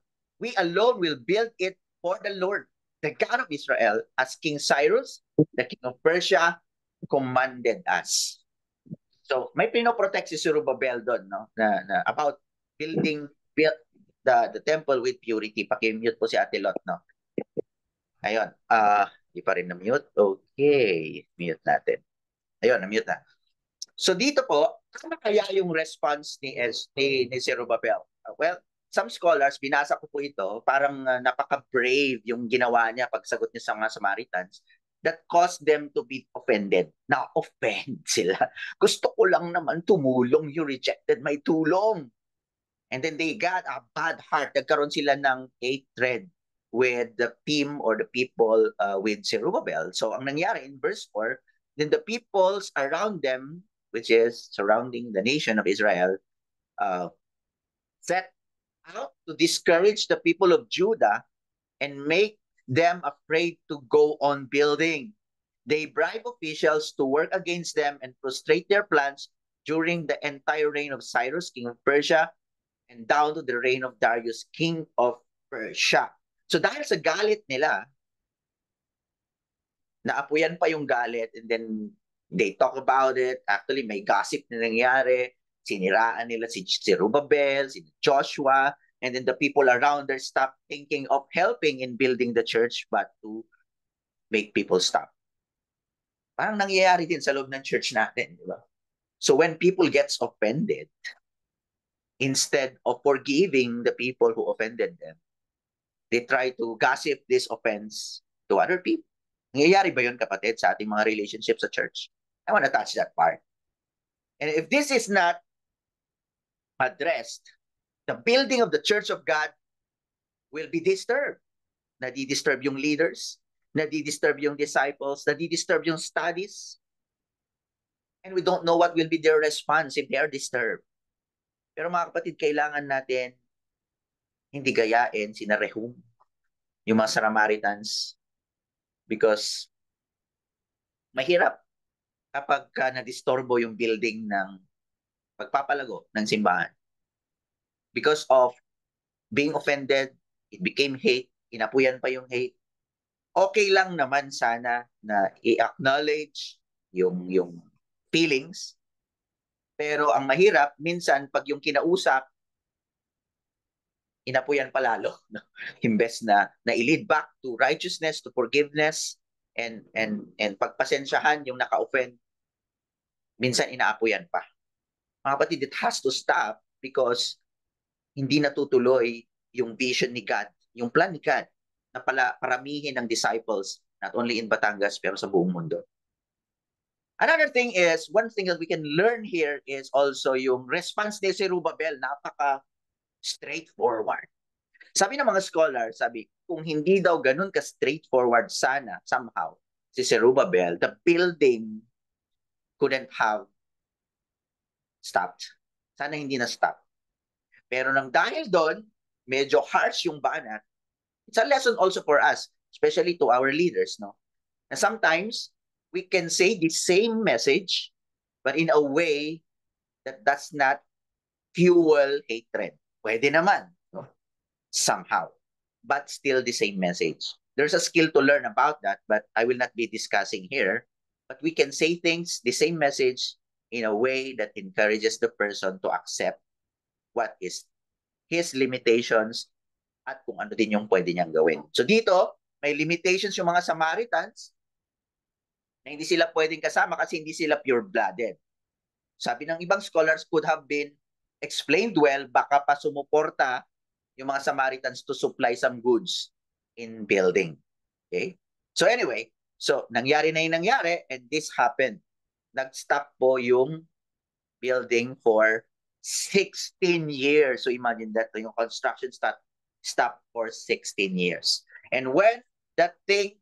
it for the Lord, the God of Israel, as King Cyrus, the king of Persia, commanded us. So may pinoprotect si Zerubbabel doon, no? na about building the temple with purity. Paki-mute po si Ate Lot, no? Ayun, di pa rin na-mute. Okay, mute natin. Ayun, na-mute na. So dito po, ano kaya yung response ni Zerubbabel? Well, some scholars, binasa ko po ito, parang napaka-brave yung ginawa niya pagsagot niya sa mga Samaritans. that caused them to be offended. Na-offend sila. Gusto ko lang naman tumulong. You rejected my tulong. And then they got a bad heart. Nagkaroon sila ng hatred with the team or the people with Zerubbabel. So ang nangyari in verse 4, then the peoples around them, which is surrounding the nation of Israel, set out to discourage the people of Judah and make them afraid to go on building. They bribe officials to work against them and frustrate their plans during the entire reign of Cyrus, king of Persia, and down to the reign of Darius, king of Persia. So dahil sa galit nila, naapuyan pa yung galit, and then they talk about it. Actually, may gossip na nangyari. Siniraan nila si Zerubbabel, si Joshua, and then the people around there stopped thinking of helping in building the church, but to make people stop. Parang nangyayari din sa loob ng church natin, di ba? So when people gets offended, instead of forgiving the people who offended them, they try to gossip this offense to other people. Nangyayari ba yun, kapatid, sa ating mga relationships sa church? I want to touch that part. And if this is not addressed, the building of the church of God will be disturbed. Nadi-disturb yung leaders, nadi-disturb yung disciples, nadi-disturb yung studies. And we don't know what will be their response if they are disturbed. Pero mga kapatid, kailangan natin hindi gayain sina Rehum, yung mga Samaritans, because mahirap kapag na-disturbo yung building ng pagpapalago ng simbahan. Because of being offended, it became hate, inapuyan pa yung hate. Okay lang naman sana na i-acknowledge yung feelings, pero ang mahirap, minsan pag yung kinausap, inapuyan palalo, no? Imbes na i-lead back to righteousness, to forgiveness, and pagpasensyahan yung naka-offend, minsan inaapuyan pa. Mga kapatid, it has to stop because hindi natutuloy yung vision ni God, yung plan ni God na paramihin ng disciples, not only in Batangas, pero sa buong mundo. Another thing is, one thing that we can learn here is also yung response ni Zerubbabel, napaka-straightforward. Sabi ng mga scholars, kung hindi daw ganun ka-straightforward sana, somehow, si Zerubbabel, the building couldn't have stopped. Sana hindi na-stop. Pero nang dahil doon, medyo harsh yung banat, it's a lesson also for us, especially to our leaders, no? Na sometimes, we can say the same message, but in a way that does not fuel hatred. Pwede naman, no? Somehow, but still the same message. There's a skill to learn about that, but I will not be discussing here. But we can say things, the same message, in a way that encourages the person to accept what is his limitations at kung ano din yung pwede niyang gawin. So dito, may limitations yung mga Samaritans na hindi sila pwedeng kasama kasi hindi sila pure-blooded. Sabi ng ibang scholars, could have been explained well, baka pa sumuporta yung mga Samaritans to supply some goods in building. Okay? So anyway, so nangyari na yung nangyari, and this happened. Nag-stop po yung building for 16 years. So imagine that, yung construction stopped for 16 years. And when that thing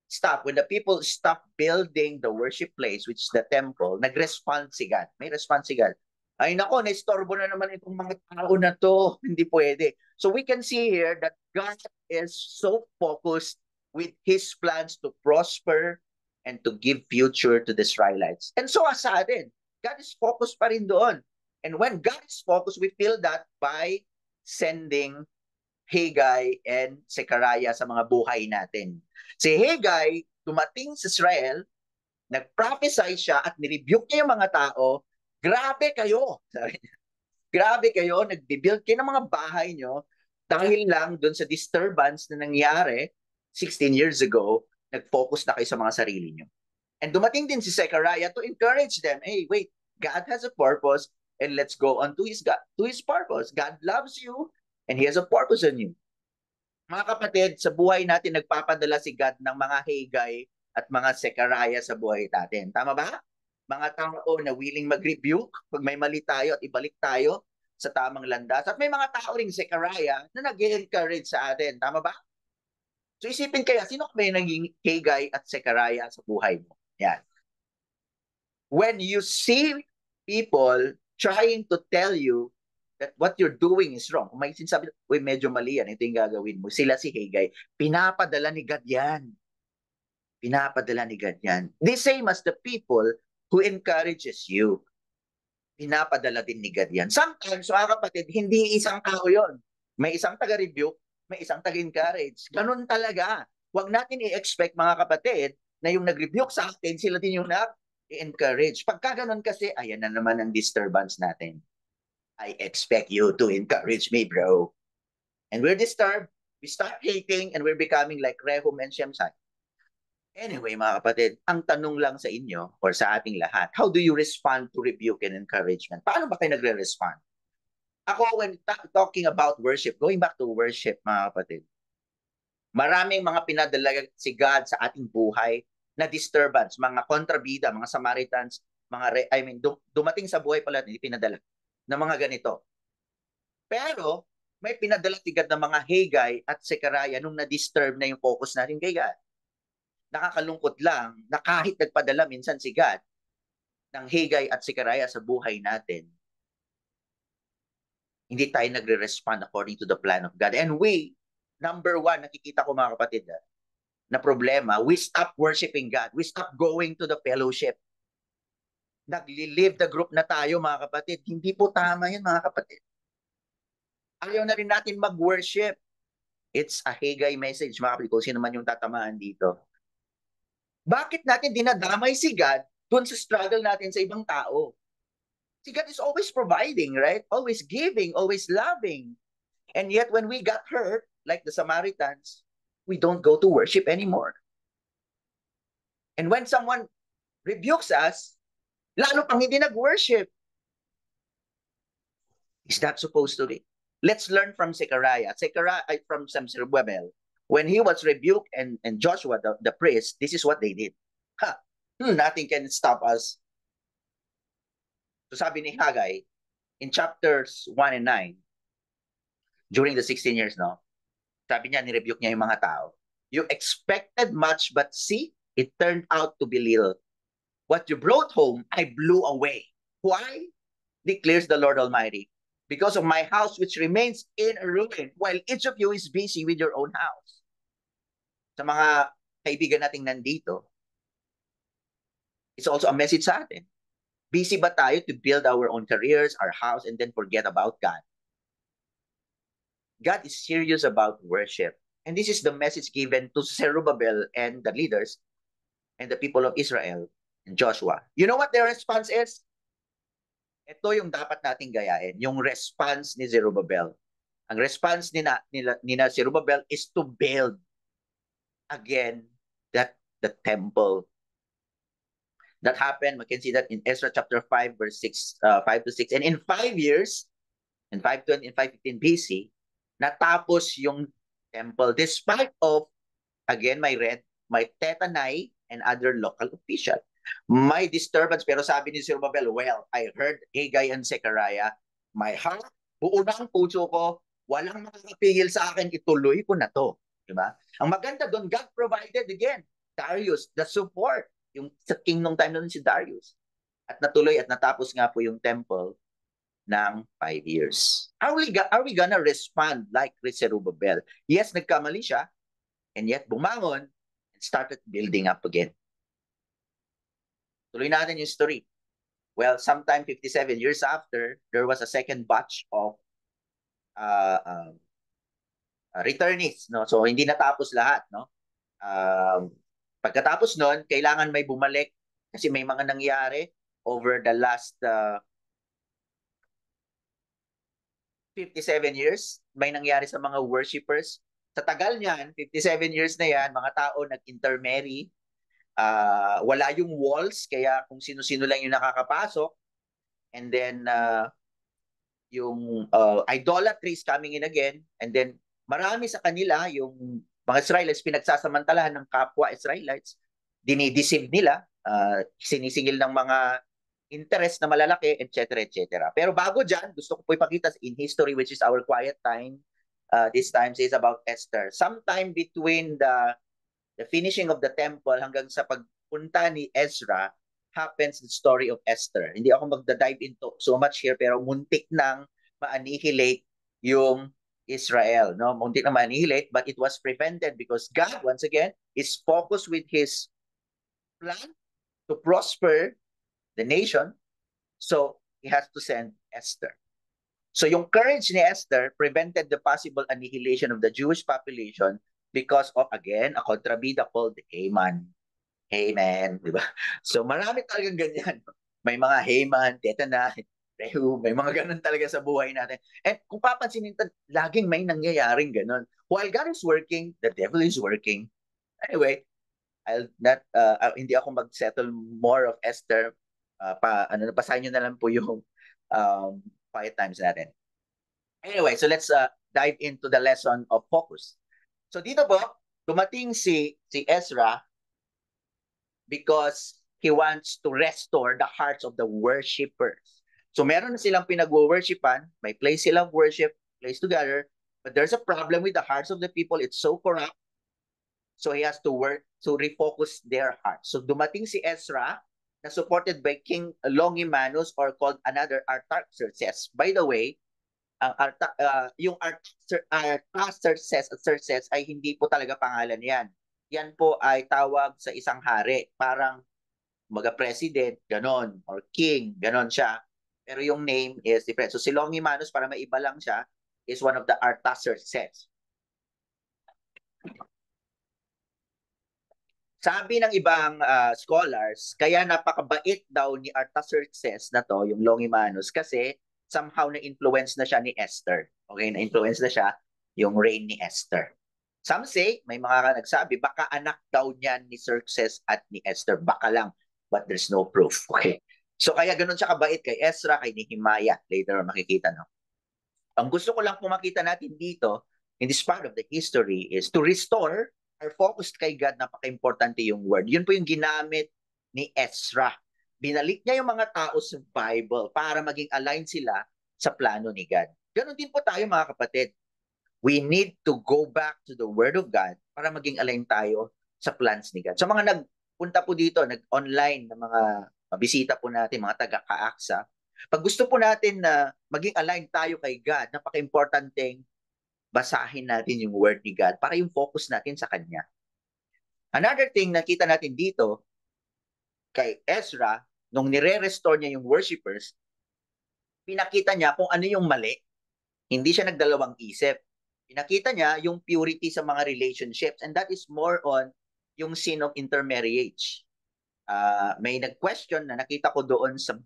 stopped, when the people stopped building the worship place, which is the temple, nag-respond si God. May response si God. Ay nako, naistorbo na naman itong mga tao na to. Hindi pwede. So we can see here that God is so focused with His plans to prosper and to give future to the Israelites. And so sa atin, God is focused pa rin doon. And when God is focused, we feel that by sending Haggai and Zechariah sa mga buhay natin. Si Haggai, dumating sa Israel, nag-prophesy siya at nirebuke niya yung mga tao, grabe kayo. Grabe kayo, nag-build kayo ng mga bahay nyo dahil lang dun sa disturbance na nangyari 16 years ago, nag-focus na kayo sa mga sarili nyo. And dumating din si Zechariah to encourage them, hey, wait, God has a purpose and let's go on to His purpose. God loves you and He has a purpose on you. Mga kapatid, sa buhay natin nagpapadala si God ng mga Haggai at mga Zechariah sa buhay natin. Tama ba? Mga tao na willing mag-rebuke pag may mali tayo at ibalik tayo sa tamang landas. At may mga tao ring Zechariah na nag-encourage sa atin. Tama ba? So isipin kaya, sino may naging Haggai at Zechariah sa buhay mo? Yan. When you see people trying to tell you that what you're doing is wrong, kung may sinasabi, uy, medyo mali yan, ito yung gagawin mo. Sila si Haggai, pinapadala ni God yan. Pinapadala ni God yan. The same as the people who encourages you. Pinapadala din ni God yan. Sometimes, mga kapatid, hindi isang tao yon. May isang taga-rebuke, may isang taga-encourage. Ganun talaga. Huwag natin i-expect, mga kapatid, na yung nag-rebuke sa atin, sila din yung nag-encourage. Pagka ganun kasi, ayan na naman ang disturbance natin. I expect you to encourage me, bro. And we're disturbed. We start hating and we're becoming like Rehum and Shemsai. Anyway, mga kapatid, ang tanong lang sa inyo or sa ating lahat, how do you respond to rebuke and encouragement? Paano ba kayo nagre-respond? Ako, when talking about worship, going back to worship, mga kapatid, maraming mga pinadala si God sa ating buhay na disturbance, mga kontrabida, mga Samaritans, dumating sa buhay pala, hindi pinadala na mga ganito. Pero, may pinadala si God ng mga Haggai at Zechariah nung na-disturb na yung focus natin kay God. Nakakalungkot lang na kahit nagpadala minsan si God ng Haggai at Zechariah sa buhay natin, hindi tayo nagre-respond according to the plan of God. And we, number one, nakikita ko mga kapatid, na problema, we stop worshiping God. We stop going to the fellowship. Nagli-leave the group na tayo, mga kapatid. Hindi po tama yun, mga kapatid. Ayaw na rin natin mag-worship. It's a Haggai message, mga kapatid, kung sino man yung tatamaan dito. Bakit natin dinadamay si God dun sa struggle natin sa ibang tao? Si God is always providing, right? Always giving, always loving. And yet when we got hurt, like the Samaritans, we don't go to worship anymore. And when someone rebukes us, lalo pang hindi nag-worship. Is that supposed to be? Let's learn from Zechariah. From Zerubbabel. When he was rebuked and Joshua, the priest, this is what they did. Nothing can stop us. So sabi ni Haggai, in chapters 1 and 9, during the 16 years, no? Sabi niya, nirebuke niya yung mga tao. You expected much, but see, it turned out to be little. What you brought home, I blew away. Why? Declares the Lord Almighty. Because of my house which remains in ruin, while each of you is busy with your own house. Sa mga kaibigan nating nandito, it's also a message sa atin. Busy ba tayo to build our own careers, our house, and then forget about God? God is serious about worship. And this is the message given to Zerubbabel and the leaders and the people of Israel and Joshua. You know what their response is? Ito yung dapat nating gayahin, yung response ni Zerubbabel. Ang response ni Zerubbabel is to build again the temple. That happened, we can see that in Ezra chapter 5, verse 5 to 6. And in 5 years, in 520 and 515 BC, natapos yung temple despite of, again, my Tetanai and other local officials. May disturbance, pero sabi ni Zerubbabel, well, I heard Haggai and Zechariah, my heart, buo na ang puso ko, walang makakapigil sa akin, ituloy ko na to. Diba? Ang maganda doon, God provided again, Darius, the support, yung sa king nung time na si Darius. At natuloy at natapos nga po yung temple ng 5 years. Are we gonna respond like Zerubbabel? Yes, nagkamali siya, and yet bumangon and started building up again. Tuloy natin yung story. Well, sometime 57 years after, there was a second batch of returnees. No? So, hindi natapos lahat. No? Pagkatapos nun, kailangan may bumalik kasi may mga nangyari over the last 57 years. May nangyari sa mga worshipers. Sa tagal niyan, 57 years na yan, mga tao nag-intermarry. Wala yung walls, kaya kung sino-sino lang yung nakakapasok. And then, yung idolatry is coming in again. And then, marami sa kanila, yung mga Israelites, pinagsasamantalahan ng kapwa Israelites. dinideceive nila, sinisigil ng mga interest na malalaki, etc., etc. Pero bago dyan, gusto ko po ipakita in history, which is our quiet time. This time is about Esther. Sometime between the finishing of the temple hanggang sa pagpunta ni Ezra, happens the story of Esther. Hindi ako magda-dive into so much here, pero muntik nang ma-annihilate yung Israel. No? Muntik nang ma-annihilate, but it was prevented because God, once again, is focused with His plan to prosper the nation. So, He has to send Esther. So yung courage ni Esther prevented the possible annihilation of the Jewish population because of, again, a kontrabida called Haman. Haman, di ba? So marami talagang ganyan. May mga Haman, Tetana, Rehu, may mga ganun talaga sa buhay natin. And kung papansinin natin, laging may nangyayaring ganun. While God is working, the devil is working. Anyway, I'll not, hindi ako mag-settle more of Esther. Pasahin nyo na lang po yung quiet times natin. Anyway, so let's dive into the lesson of focus. So dito po, dumating si Ezra because he wants to restore the hearts of the worshipers. So meron na silang pinag-worshipan, may place silang worship, place together, but there's a problem with the hearts of the people. It's so corrupt. So he has to work to refocus their hearts. So dumating si Ezra, na supported by King Longimanus, or called another Artaxerxes. By the way, yung Artaxerxes ay hindi po talaga pangalan yan. Yan po ay tawag sa isang hari. Parang president, ganon, or king, ganon siya. Pero yung name is different. So si Longimanus, para maiba lang siya, is one of the Artaxerxes. Sabi ng ibang scholars, kaya napakabait daw ni Artaxerxes na to, yung Longimanus, kasi somehow na-influence na siya ni Esther. Okay, na-influence na siya yung reign ni Esther. Some say, may mga nagsabi, baka anak daw niyan ni Xerxes at ni Esther. Baka lang, but there's no proof. Okay. So kaya ganun siya kabait kay Ezra, kay Nehemiah. Later on makikita, no? Ang gusto ko lang pumakita natin dito, in this part of the history, is to restore our focus kay God. Napaka-importante yung word. Yun po yung ginamit ni Ezra. Binalik niya yung mga tao sa Bible para maging aligned sila sa plano ni God. Ganon din po tayo, mga kapatid. We need to go back to the Word of God para maging aligned tayo sa plans ni God. So mga nagpunta po dito, nag-online na mga bisita po natin, mga taga-kaaksa, pag gusto po natin na maging aligned tayo kay God, napaka-importanteng basahin natin yung word ni God para yung focus natin sa Kanya. Another thing nakita natin dito kay Ezra, nung nire-restore niya yung worshipers, pinakita niya kung ano yung mali. Hindi siya nagdalawang isip. Pinakita niya yung purity sa mga relationships, and that is more on yung sin of intermarriage. May nag-question na nakita ko doon sa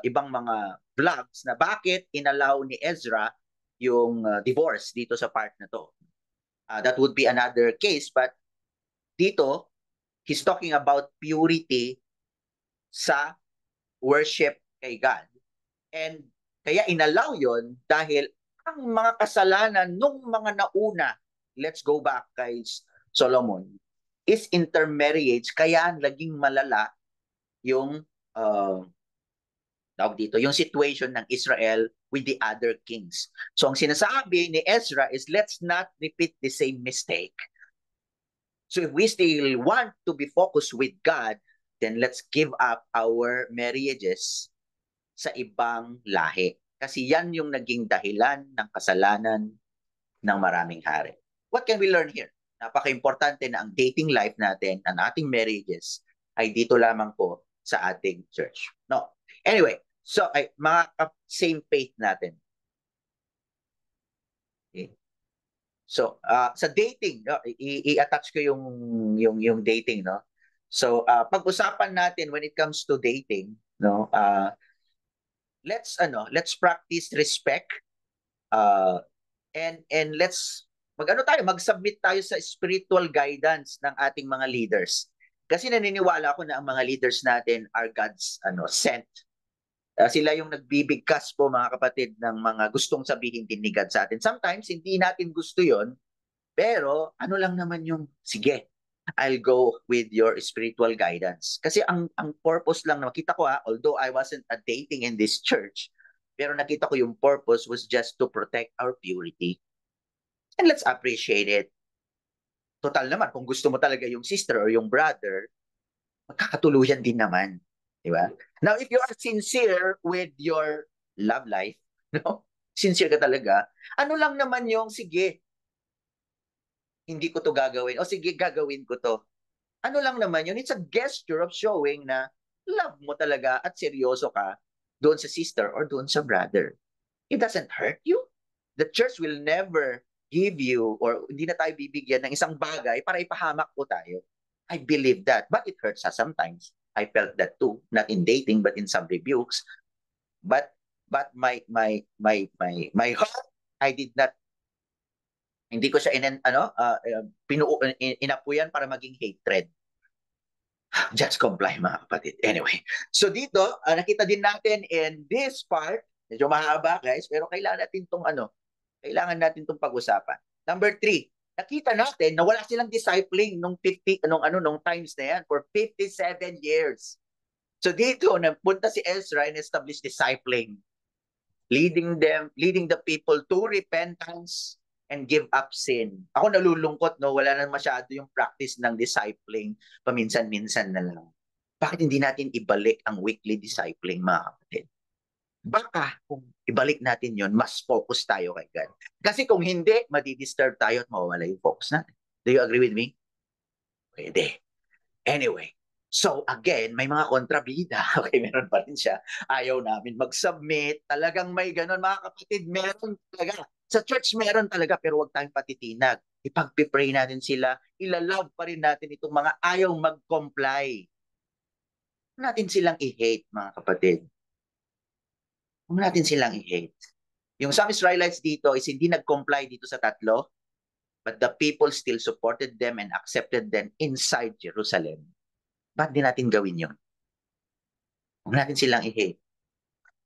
ibang mga vlogs na bakit inallow ni Ezra yung divorce dito sa part na to. That would be another case, but dito, he's talking about purity sa worship kay God. And kaya inallow yon dahil ang mga kasalanan nung mga nauna, let's go back kay Solomon, is intermarriage, kaya naging malala yung yung situation ng Israel with the other kings. So ang sinasabi ni Ezra is, let's not repeat the same mistake. So if we still want to be focused with God, then let's give up our marriages sa ibang lahi. Kasi yan yung naging dahilan ng kasalanan ng maraming hari. What can we learn here? Napaka-importante na ang dating life natin, ang ating marriages, ay dito lamang po sa ating church. No. Anyway, so mga same faith natin. Okay. So sa dating, no, i-attach ko yung dating, no. So pag-usapan natin when it comes to dating, no, let's practice respect, and let's mag-submit tayo sa spiritual guidance ng ating mga leaders. Kasi naniniwala ako na ang mga leaders natin are God's sent. Sila yung nagbibigkas po, mga kapatid, ng mga gustong sabihin din ni God sa atin. Sometimes hindi natin gusto yon, pero ano lang naman yung sige, I'll go with your spiritual guidance. Kasi ang purpose lang na makita ko, although I wasn't dating in this church, pero nakita ko yung purpose was just to protect our purity. And let's appreciate it. Total naman, kung gusto mo talaga yung sister or yung brother, magkakatuluyan din naman. Di ba? Now, if you are sincere with your love life, no? Sincere ka talaga, ano lang naman yung, sige, hindi ko to gagawin. O sige, gagawin ko to. Ano lang naman yun? It's a gesture of showing na love mo talaga at seryoso ka doon sa sister or doon sa brother. It doesn't hurt you. The church will never give you or hindi na tayo bibigyan ng isang bagay para ipahamak po tayo. I believe that. But it hurts us sometimes. I felt that too. Not in dating, but in some rebukes. But my heart, I did not, hindi ko siya inapuyan para maging hatred. Just comply, mga kapatid. Anyway, so dito, nakita din natin in this part, medyo mahaba guys, pero kailangan natin tong pag-usapan. Number 3, nakita natin na wala silang discipling nung times na yan for 57 years. So dito, napunta si Ezra and established discipling, leading the people to repentance and give up sin. Ako nalulungkot, no? Wala na masyado yung practice ng discipling, paminsan-minsan na lang. Bakit hindi natin ibalik ang weekly discipling, mga kapatid? Baka kung ibalik natin yon, mas focus tayo kay God. Kasi kung hindi, madi-disturb tayo at mawawala yung focus natin. Do you agree with me? Pwede. Anyway, so again, may mga kontrabida. Okay, meron pa rin siya. Ayaw namin mag-submit. Talagang may ganon, mga kapatid. Meron talaga. Sa church meron talaga, pero huwag tayong patitinag. Ipag-pray natin sila. Ilalove pa rin natin itong mga ayaw mag-comply. Huwag natin silang i-hate, mga kapatid. Huwag natin silang i-hate. Yung some Israelites dito is hindi nag-comply dito sa tatlo, but the people still supported them and accepted them inside Jerusalem. Ba't di natin gawin yun? Huwag natin silang i-hate.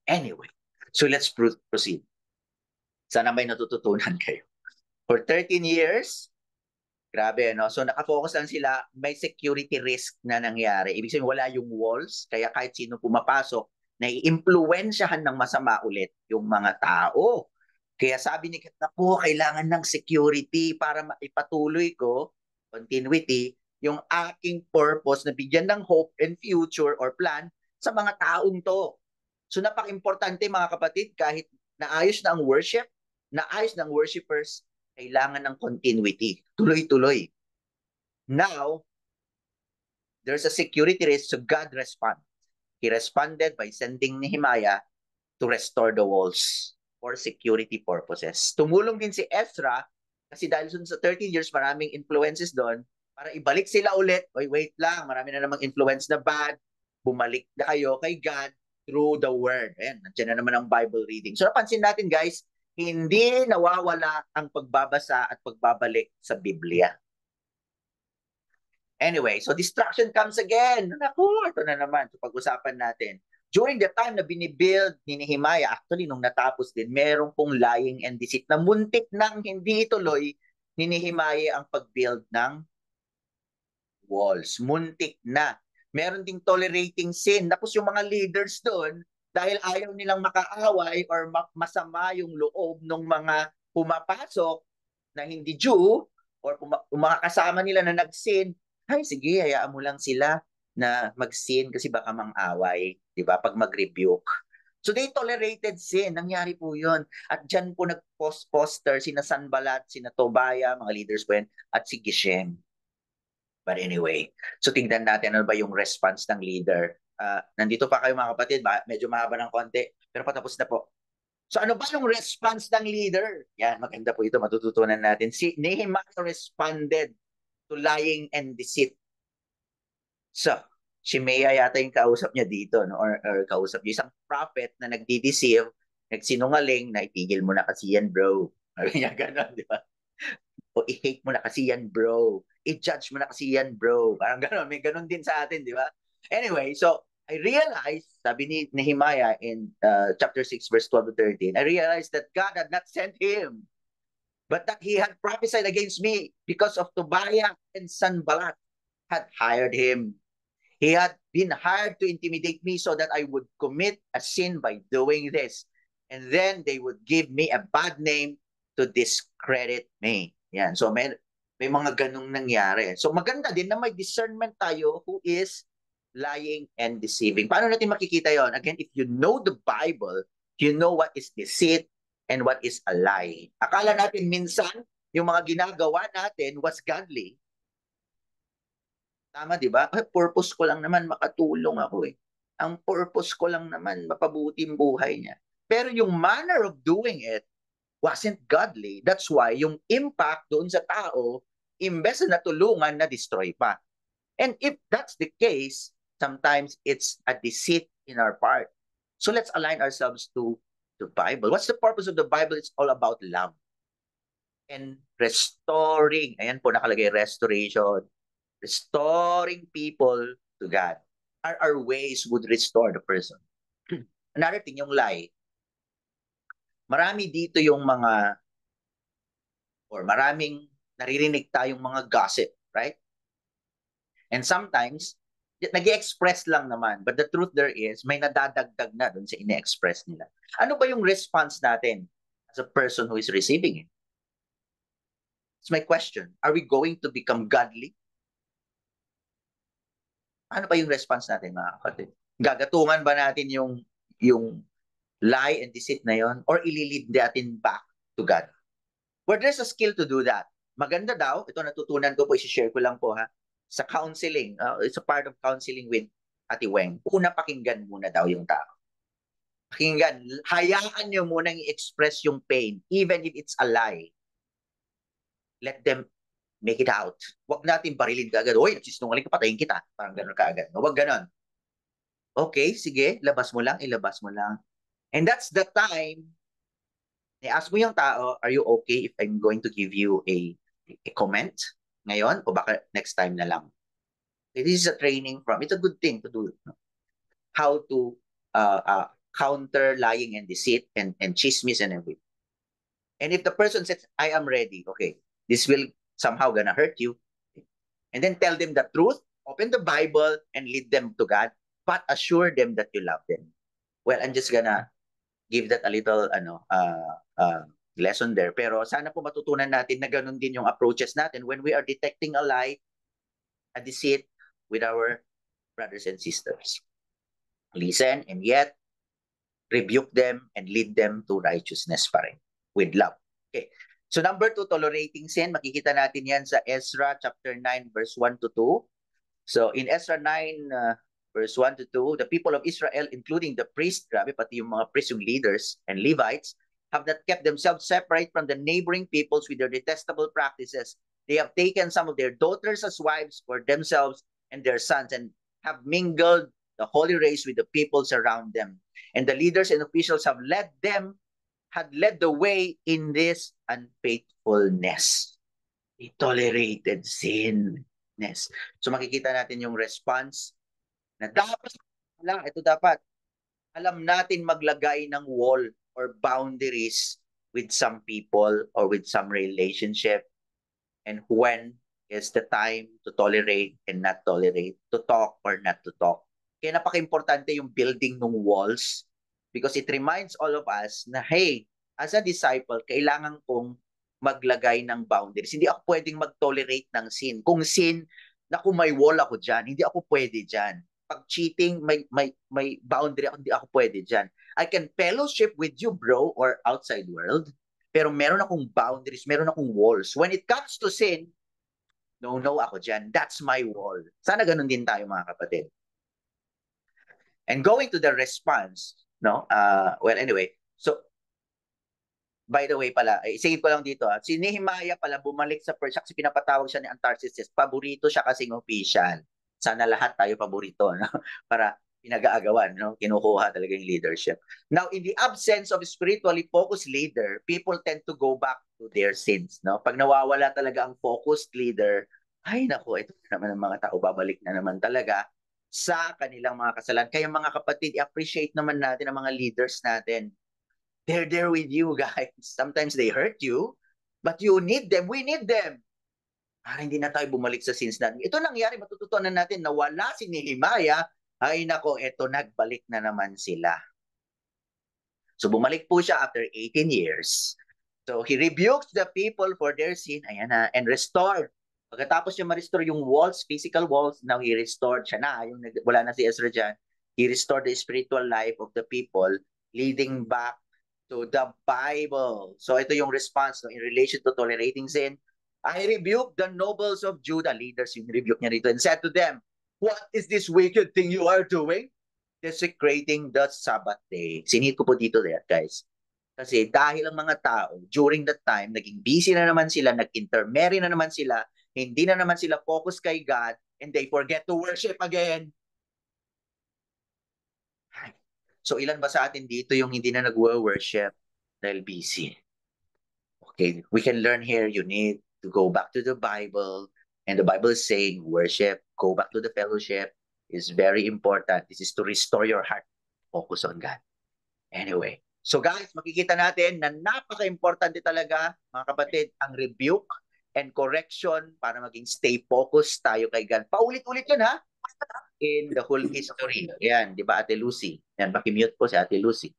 Anyway, so let's proceed. Sana may natututunan kayo. For 13 years, grabe, no? So nakafocus lang sila, may security risk na nangyari. Ibig sabihin, wala yung walls, kaya kahit sino pumapasok, nai-impluwensyahan ng masama ulit yung mga tao. Kaya sabi ni Kat, naku, kailangan ng security para maipatuloy ko, continuity, yung aking purpose na bigyan ng hope and future or plan sa mga taong to. So napaka-importante, mga kapatid, kahit naayos na ang worship, naayos ng worshipers, kailangan ng continuity. Tuloy-tuloy. Now, there's a security risk, so God responds. He responded by sending Nehemiah to restore the walls for security purposes. Tumulong din si Ezra kasi dahil sa 13 years, maraming influences doon para ibalik sila ulit. Oy, wait lang, marami na namang influence na bad. Bumalik na kayo kay God through the Word. Ayan, nandiyan na naman ang Bible reading. So napansin natin guys, hindi nawawala ang pagbabasa at pagbabalik sa Biblia. Anyway, so distraction comes again. Naku, ito na naman. So pag-usapan natin. During the time na binibuild ni Nehemiah, actually nung natapos din, merong pong lying and deceit na muntik nang hindi ituloy ni Nehemiah ang pag-build ng walls. Muntik na. Meron ding tolerating sin. Tapos yung mga leaders doon, dahil ayaw nilang makaaway or masama yung loob ng mga pumapasok na hindi Jew or mga kasama nila na nag-sin, ay sige, hayaan mo lang sila na mag-sin kasi baka mang-away, di ba? Pag mag-rebuke. So they tolerated sin. Nangyari po yun. At dyan po nag-poster sina Sanballat, sina Tobiah, mga leaders po yan, at si Geshem. But anyway, so tingnan natin ano ba yung response ng leader. Nandito pa kayo mga kapatid, medyo mahaba ng konti, pero patapos na po. So ano ba yung response ng leader? Yan, maganda po ito, matututunan natin. Si Nehemiah responded to lying and deceit. So, Shimei yata yung kausap niya dito, no? or kausap niya isang prophet na nagdi-deceive, nagsinungaling, na itigil mo na kasi yan, bro. Sabi niya gano'n, di ba? O i-hate mo na kasi yan, bro. I-judge mo na kasi yan, bro. Parang gano'n, may gano'n din sa atin, di ba? Anyway, so, I realized, sabi ni Nehemiah in chapter 6, verse 12 to 13, I realized that God had not sent him, but that he had prophesied against me because of Tobiah and Sanballat. had hired him. He had been hired to intimidate me so that I would commit a sin by doing this. And then they would give me a bad name to discredit me. Yan. So may mga ganung nangyari. So maganda din na may discernment tayo who is lying and deceiving. Paano natin makikita yon? Again, if you know the Bible, you know what is deceit and what is a lie. Akala natin minsan, yung mga ginagawa natin was godly. Tama, di ba? Purpose ko lang naman makatulong ako eh. Ang purpose ko lang naman mapabuti ang buhay niya. Pero yung manner of doing it wasn't godly. That's why yung impact doon sa tao, imbes na tulungan, na-destroy pa. And if that's the case, sometimes it's a deceit in our part. So let's align ourselves to the Bible. What's the purpose of the Bible? It's all about love and restoring. Ayan po nakalagay, restoration. Restoring people to God. Our ways would restore the person. Another thing, yung lie. Marami dito yung mga, or maraming naririnig tayong mga gossip, right? And sometimes, nag-i-express lang naman. But the truth there is, may nadadagdag na dun sa ine-express nila. Ano ba yung response natin as a person who is receiving it? It's my question. Are we going to become godly? Ano ba yung response natin, mga kapatid? Gagatungan ba natin yung lie and deceit na yon, or ililid natin back to God? Where there's a skill to do that. Maganda daw, ito natutunan ko po, isi-share ko lang po ha, sa counseling, it's a part of counseling with Ate Weng. Una, pakinggan muna daw yung tao. Pakinggan, hayaan nyo munang i-express yung pain, even if it's a lie. Let them make it out. Huwag natin barilin kaagad. Uy, nagsisinungaling ka, patayin kita. Parang gano'n kaagad. Huwag gano'n. Okay, sige, ilabas mo lang. And that's the time, i-ask mo yung tao, are you okay if I'm going to give you a comment ngayon? O baka next time na lang? This is a training from, it's a good thing to do. How to counter lying and deceit and chismis and everything. And if the person says, I am ready, okay, this will somehow gonna hurt you, and then tell them the truth, open the Bible and lead them to God, but assure them that you love them. Well, I'm just gonna give that a little lesson there, pero sana po matutunan natin na ganun din yung approaches natin when we are detecting a lie, a deceit with our brothers and sisters. Listen and yet rebuke them and lead them to righteousness pa rin with love. Okay. So number 2, tolerating sin. Makikita natin yan sa Ezra chapter 9 verse 1 to 2. So in Ezra 9 verse 1 to 2, the people of Israel, including the priests, grabe, pati yung mga priests, yung leaders and Levites, have not kept themselves separate from the neighboring peoples with their detestable practices. They have taken some of their daughters as wives for themselves and their sons, and have mingled the holy race with the peoples around them. And the leaders and officials had led the way in this unfaithfulness. They tolerated sinness. So makikita natin yung response na dapat alam natin maglagay ng wall or boundaries with some people or with some relationship, and when is the time to tolerate and not tolerate, to talk or not to talk. Kaya napaka-importante yung building ng walls, because it reminds all of us na, hey, as a disciple, kailangan kong maglagay ng boundaries. Hindi ako pwedeng mag-tolerate ng sin. Kung sin, naku, may wall ako dyan. Hindi ako pwede dyan. Pag cheating, may boundary ako. Hindi ako pwede dyan. I can fellowship with you, bro, or outside world, pero meron akong boundaries, meron akong walls. When it comes to sin, no ako dyan. That's my wall. Sana ganun din tayo, mga kapatid. And going to the response, no? Well, anyway, so, by the way pala, isingin ko lang dito, si Nehemiah pala bumalik sa Persia kasi pinapatawag siya ni Antarxerxes. Paborito siya kasing official. Sana lahat tayo paborito, no? Para pinag-aagawan, no? Kinukuha talaga yung leadership. Now, in the absence of a spiritually focused leader, people tend to go back to their sins, no? Pag nawawala talaga ang focused leader, ay nako, ito naman ang mga tao, babalik na naman talaga sa kanilang mga kasalanan. Kaya mga kapatid, i-appreciate naman natin ang mga leaders natin. They're there with you, guys. Sometimes they hurt you, but you need them. We need them. Hindi na tayo bumalik sa sins natin. Ito nangyari, matututunan natin na wala si Nehemiah. Ay nako, eto nagbalik na naman sila. So bumalik po siya after 18 years. So he rebukes the people for their sin, ayan na, and restored. Pagkatapos niya ma-restore yung walls, physical walls, now he restored siya na, yung wala na si Ezra dyan. He restored the spiritual life of the people, leading back to the Bible. So ito yung response no, in relation to tolerating sin. I rebuked the nobles of Judah, leaders, yung rebuke niya rito, and said to them, what is this wicked thing you are doing? Desecrating the Sabbath day. Sinihit ko po dito there, guys. Kasi dahil ang mga tao, during that time, naging busy na naman sila, nag-intermarry na naman sila, hindi na naman sila focus kay God, and they forget to worship again. So ilan ba sa atin dito yung hindi na nag-worship dahil busy? Okay, we can learn here, you need to go back to the Bible, and the Bible is saying worship, go back to the fellowship is very important. This is to restore your heart, focus on God. Anyway, so guys, makikita natin na napaka-importante talaga, mga kapatid, ang rebuke and correction para maging stay focused tayo kay God. Paulit-ulit yun ha, in the whole history. Yan, di ba Ate Lucy? Yan, pakimute po si Ate Lucy.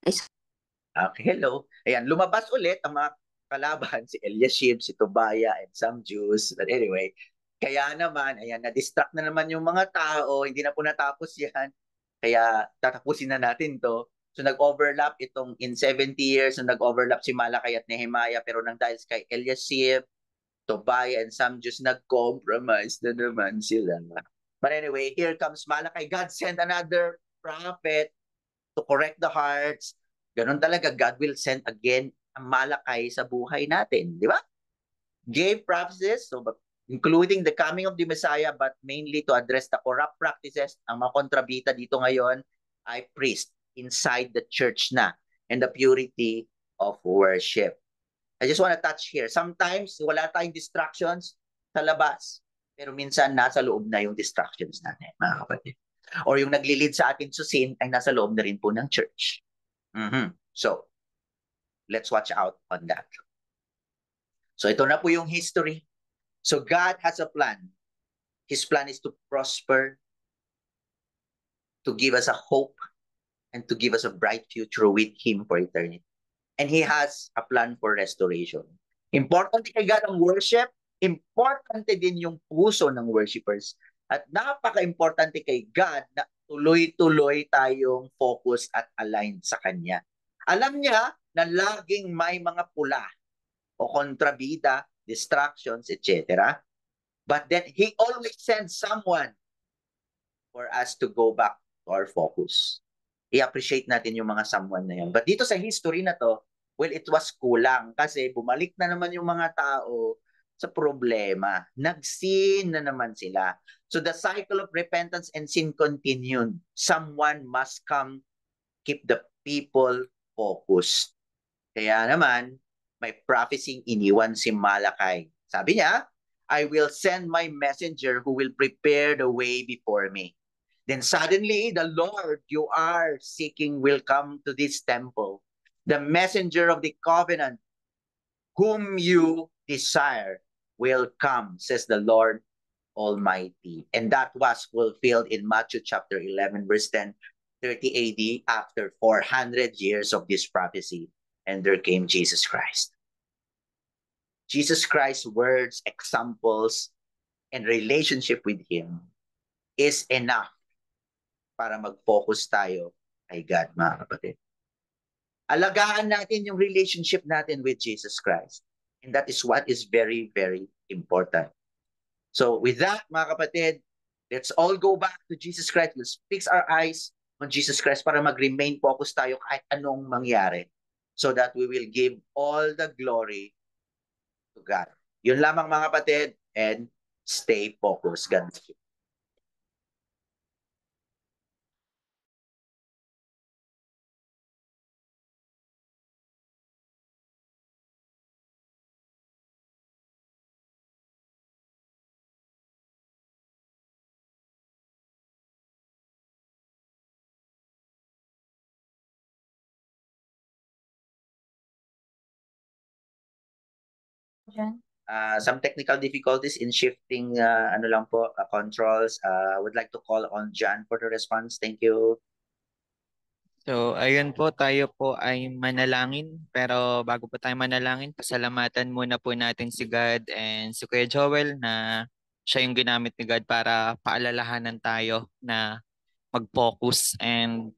Okay, hello. Ayan, lumabas ulit ang mga kalaban, si Eliashib, si Tobiah, and some Jews. But anyway, kaya naman, ayan, na-distract na naman yung mga tao, hindi na po natapos yan. Kaya tatapusin na natin to. So nag-overlap itong in 70 years, so nag-overlap si Malakay at Nehemiah, pero nang dahil kay Eliashib, Tobiah, and some Jews, nag-compromise na naman sila. But anyway, here comes Malakay. God sent another prophet to correct the hearts. Ganon talaga, God will send again ang Malakay sa buhay natin. Di ba? Gave prophecies, so, including the coming of the Messiah, but mainly to address the corrupt practices. Ang mga kontrabita dito ngayon ay priest inside the church na and the purity of worship. I just want to touch here. Sometimes, wala tayong distractions sa labas. Pero minsan, nasa loob na yung distractions natin, mga kapatid. Or yung nagli-lead sa atin sa sin ay nasa loob na rin po ng church. So, let's watch out on that. So, ito na po yung history. So, God has a plan. His plan is to prosper, to give us a hope, and to give us a bright future with Him for eternity. And He has a plan for restoration. Importante kay God ang worship. Importante din yung puso ng worshipers. At napaka-importante kay God na tuloy-tuloy tayong focus at aligned sa Kanya. Alam niya na laging may mga pula o kontrabida, distractions, etc. But then He always sends someone for us to go back to our focus. I-appreciate natin yung mga someone na yun. But dito sa history na to, well, it was kulang kasi bumalik na naman yung mga tao sa problema. Nag-sin na naman sila. So the cycle of repentance and sin continued. Someone must come, keep the people focused. Kaya naman, may prophecy iniwan si Malakay. Sabi niya, I will send my messenger who will prepare the way before me. Then suddenly, the Lord you are seeking will come to this temple. The messenger of the covenant, whom you desire, will come, says the Lord Almighty. And that was fulfilled in Matthew chapter 11, verse 10, 30 AD, after 400 years of this prophecy. And there came Jesus Christ. Jesus Christ's words, examples, and relationship with Him is enough para mag-focus tayo kay God, mga kapatid. Alagaan natin yung relationship natin with Jesus Christ. And that is what is very, very important. So with that, mga kapatid, let's all go back to Jesus Christ. Let's fix our eyes on Jesus Christ para mag-remain focused tayo kahit anong mangyari so that we will give all the glory to God. Yun lamang mga kapatid, and stay focused. God bless you. Jen? some technical difficulties in shifting ano lang po, controls. Would like to call on John for the response. Thank you. So, ayun po, tayo po ay manalangin. Pero bago po tayo manalangin, pasalamatan muna po natin si God and si Kuya Joel na siya yung ginamit ni God para paalalahanan tayo na mag-focus. And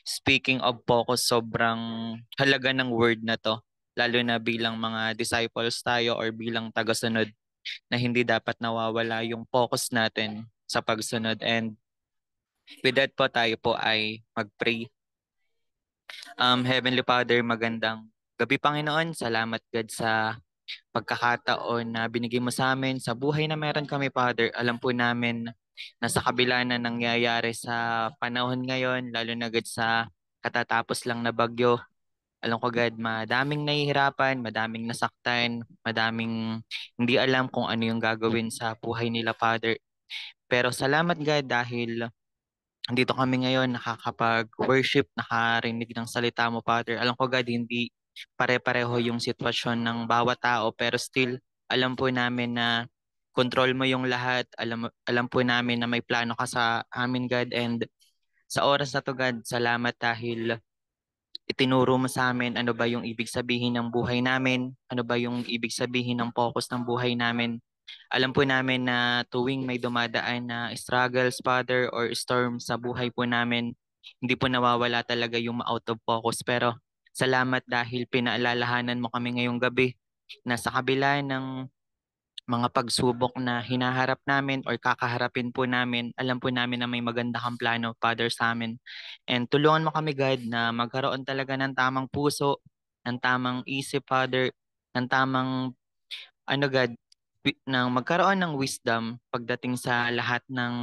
speaking of focus, sobrang halaga ng word na to. Lalo na bilang mga disciples tayo or bilang tagasunod na hindi dapat nawawala yung focus natin sa pagsunod. And with that po, tayo po ay mag-pray. Heavenly Father, magandang gabi Panginoon. Salamat God sa pagkakataon na binigay mo sa amin sa buhay na meron kami Father. Alam po namin na sa kabila na nangyayari sa panahon ngayon, lalo na God sa katatapos lang na bagyo. Alam ko God, madaming nahihirapan, madaming nasaktan, madaming hindi alam kung ano yung gagawin sa buhay nila Father. Pero salamat God dahil andito kami ngayon nakakapag-worship, nakarinig ng salita mo, Father. Alam ko, God, hindi pare-pareho yung sitwasyon ng bawat tao, pero still, alam po namin na control mo yung lahat. Alam po namin na may plano ka sa amin, God. And sa oras na to, God, salamat dahil itinuro mo sa amin ano ba yung ibig sabihin ng buhay namin, ano ba yung ibig sabihin ng focus ng buhay namin. Alam po namin na tuwing may dumadaan na struggles, Father, or storm sa buhay po namin, hindi po nawawala talaga yung out of focus. Pero salamat dahil pinaalalahanan mo kami ngayong gabi na sa kabila ng mga pagsubok na hinaharap namin or kakaharapin po namin, alam po namin na may maganda kang plano, Father, sa amin. And tulungan mo kami, God, na magkaroon talaga ng tamang puso, ng tamang isip, Father, ng tamang ano God, nang magkaroon ng wisdom pagdating sa lahat ng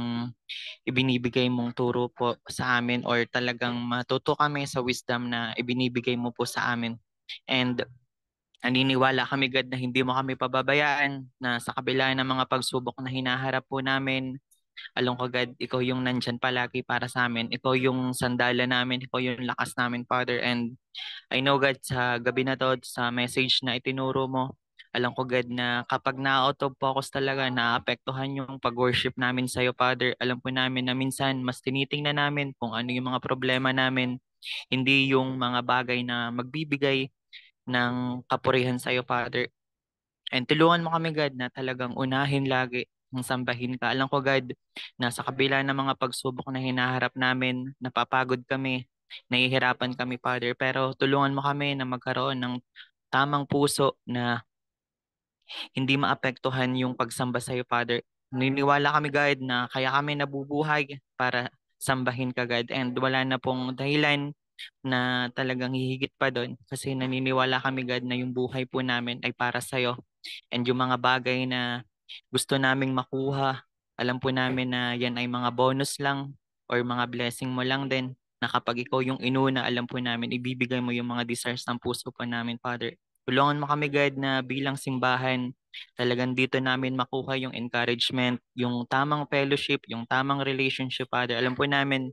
ibinibigay mong turo po sa amin or talagang matuto kami sa wisdom na ibinibigay mo po sa amin. And naniniwala kami God na hindi mo kami pababayaan na sa kabila ng mga pagsubok na hinaharap po namin, alam ko God, ikaw yung nandyan palagi para sa amin. Ikaw yung sandala namin, ikaw yung lakas namin, Father. And I know God, sa gabi na to, sa message na itinuro mo, alam ko God na kapag na-out of focus talaga, naapektuhan yung pag-worship namin sa iyo, Father. Alam po namin na minsan mas tinitingnan namin kung ano yung mga problema namin, hindi yung mga bagay na magbibigay ng kapurihan sa iyo, Father. And tulungan mo kami, God, na talagang unahin lagi ng sambahin ka. Alam ko, God, na sa kabila ng mga pagsubok na hinaharap namin, napapagod kami, nahihirapan kami, Father. Pero tulungan mo kami na magkaroon ng tamang puso na hindi maapektuhan yung pagsamba sa iyo, Father. Niniwala kami, God, na kaya kami nabubuhay para sambahin ka, God. And wala na pong dahilan na talagang hihigit pa doon kasi naniniwala kami, God, na yung buhay po namin ay para sa iyo. And yung mga bagay na gusto naming makuha, alam po namin na yan ay mga bonus lang or mga blessing mo lang din na kapag ikaw yung inuna, alam po namin, ibibigay mo yung mga desires ng puso po namin, Father. Tulungan mo kami, God, na bilang simbahan, talagang dito namin makuha yung encouragement, yung tamang fellowship, yung tamang relationship, Father. Alam po namin,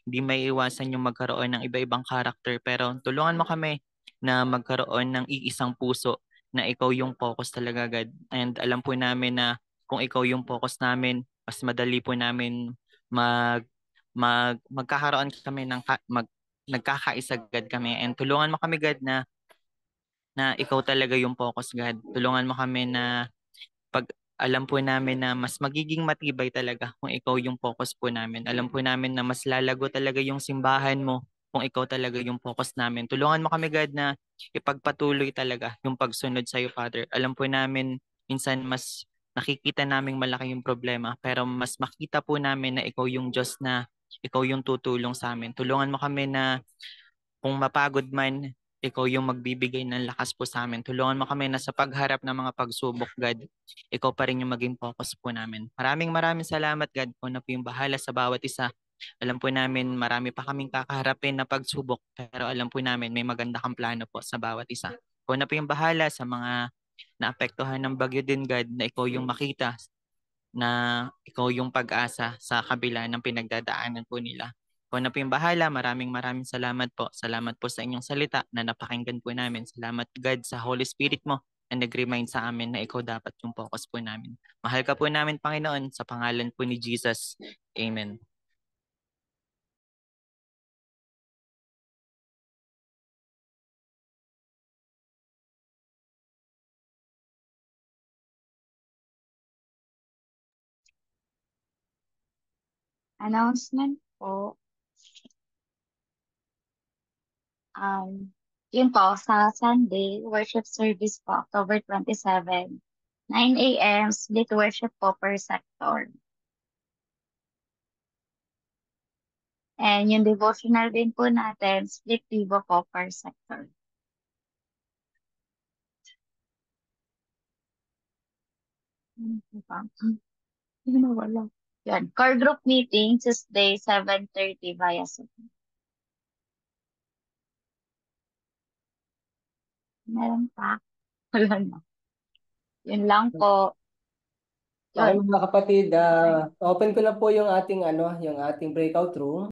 hindi may iwasan yung magkaroon ng iba-ibang character, pero tulungan mo kami na magkaroon ng iisang puso na ikaw yung focus talaga, God. And alam po namin na kung ikaw yung focus namin, mas madali po namin magkakaroon kami ng nagkakaisagad kami. And tulungan mo kami, God, na ikaw talaga yung focus, God. Tulungan mo kami na pag alam po namin na mas magiging matibay talaga kung ikaw yung focus po namin. Alam po namin na mas lalago talaga yung simbahan mo kung ikaw talaga yung focus namin. Tulungan mo kami, God, na ipagpatuloy talaga yung pagsunod sa iyo, Father. Alam po namin minsan mas nakikita naming malaki yung problema, pero mas makita po namin na ikaw yung Diyos na ikaw yung tutulong sa amin. Tulungan mo kami na kung mapagod man, ikaw yung magbibigay ng lakas po sa amin. Tulungan mo kami na sa pagharap ng mga pagsubok, God, ikaw pa rin yung maging focus po namin. Maraming maraming salamat, God, po na po yung bahala sa bawat isa. Alam po namin marami pa kaming kakaharapin na pagsubok, pero alam po namin may maganda kang plano po sa bawat isa. Ikaw na po yung bahala sa mga naapektuhan ng bagyo din, God, na ikaw yung makita na ikaw yung pag-asa sa kabila ng pinagdadaanan po nila. Ikaw na po yung bahala. Maraming maraming salamat po. Salamat po sa inyong salita na napakinggan po namin. Salamat, God, sa Holy Spirit mo and nag-remind sa amin na ikaw dapat yung focus po namin. Mahal ka po namin, Panginoon, sa pangalan po ni Jesus. Amen. Announcement po. Yun po, sa Sunday, worship service po, October 27, 9 a.m., split worship po per sector. And yung devotional din po natin, split Vivo po per sector. Yun na wala. Yan. Core group meeting, Tuesday, 7:30 via Zoom. Meron pa. Wala na. Yun lang po. Okay mga kapatid, open ko na po yung ating breakout room.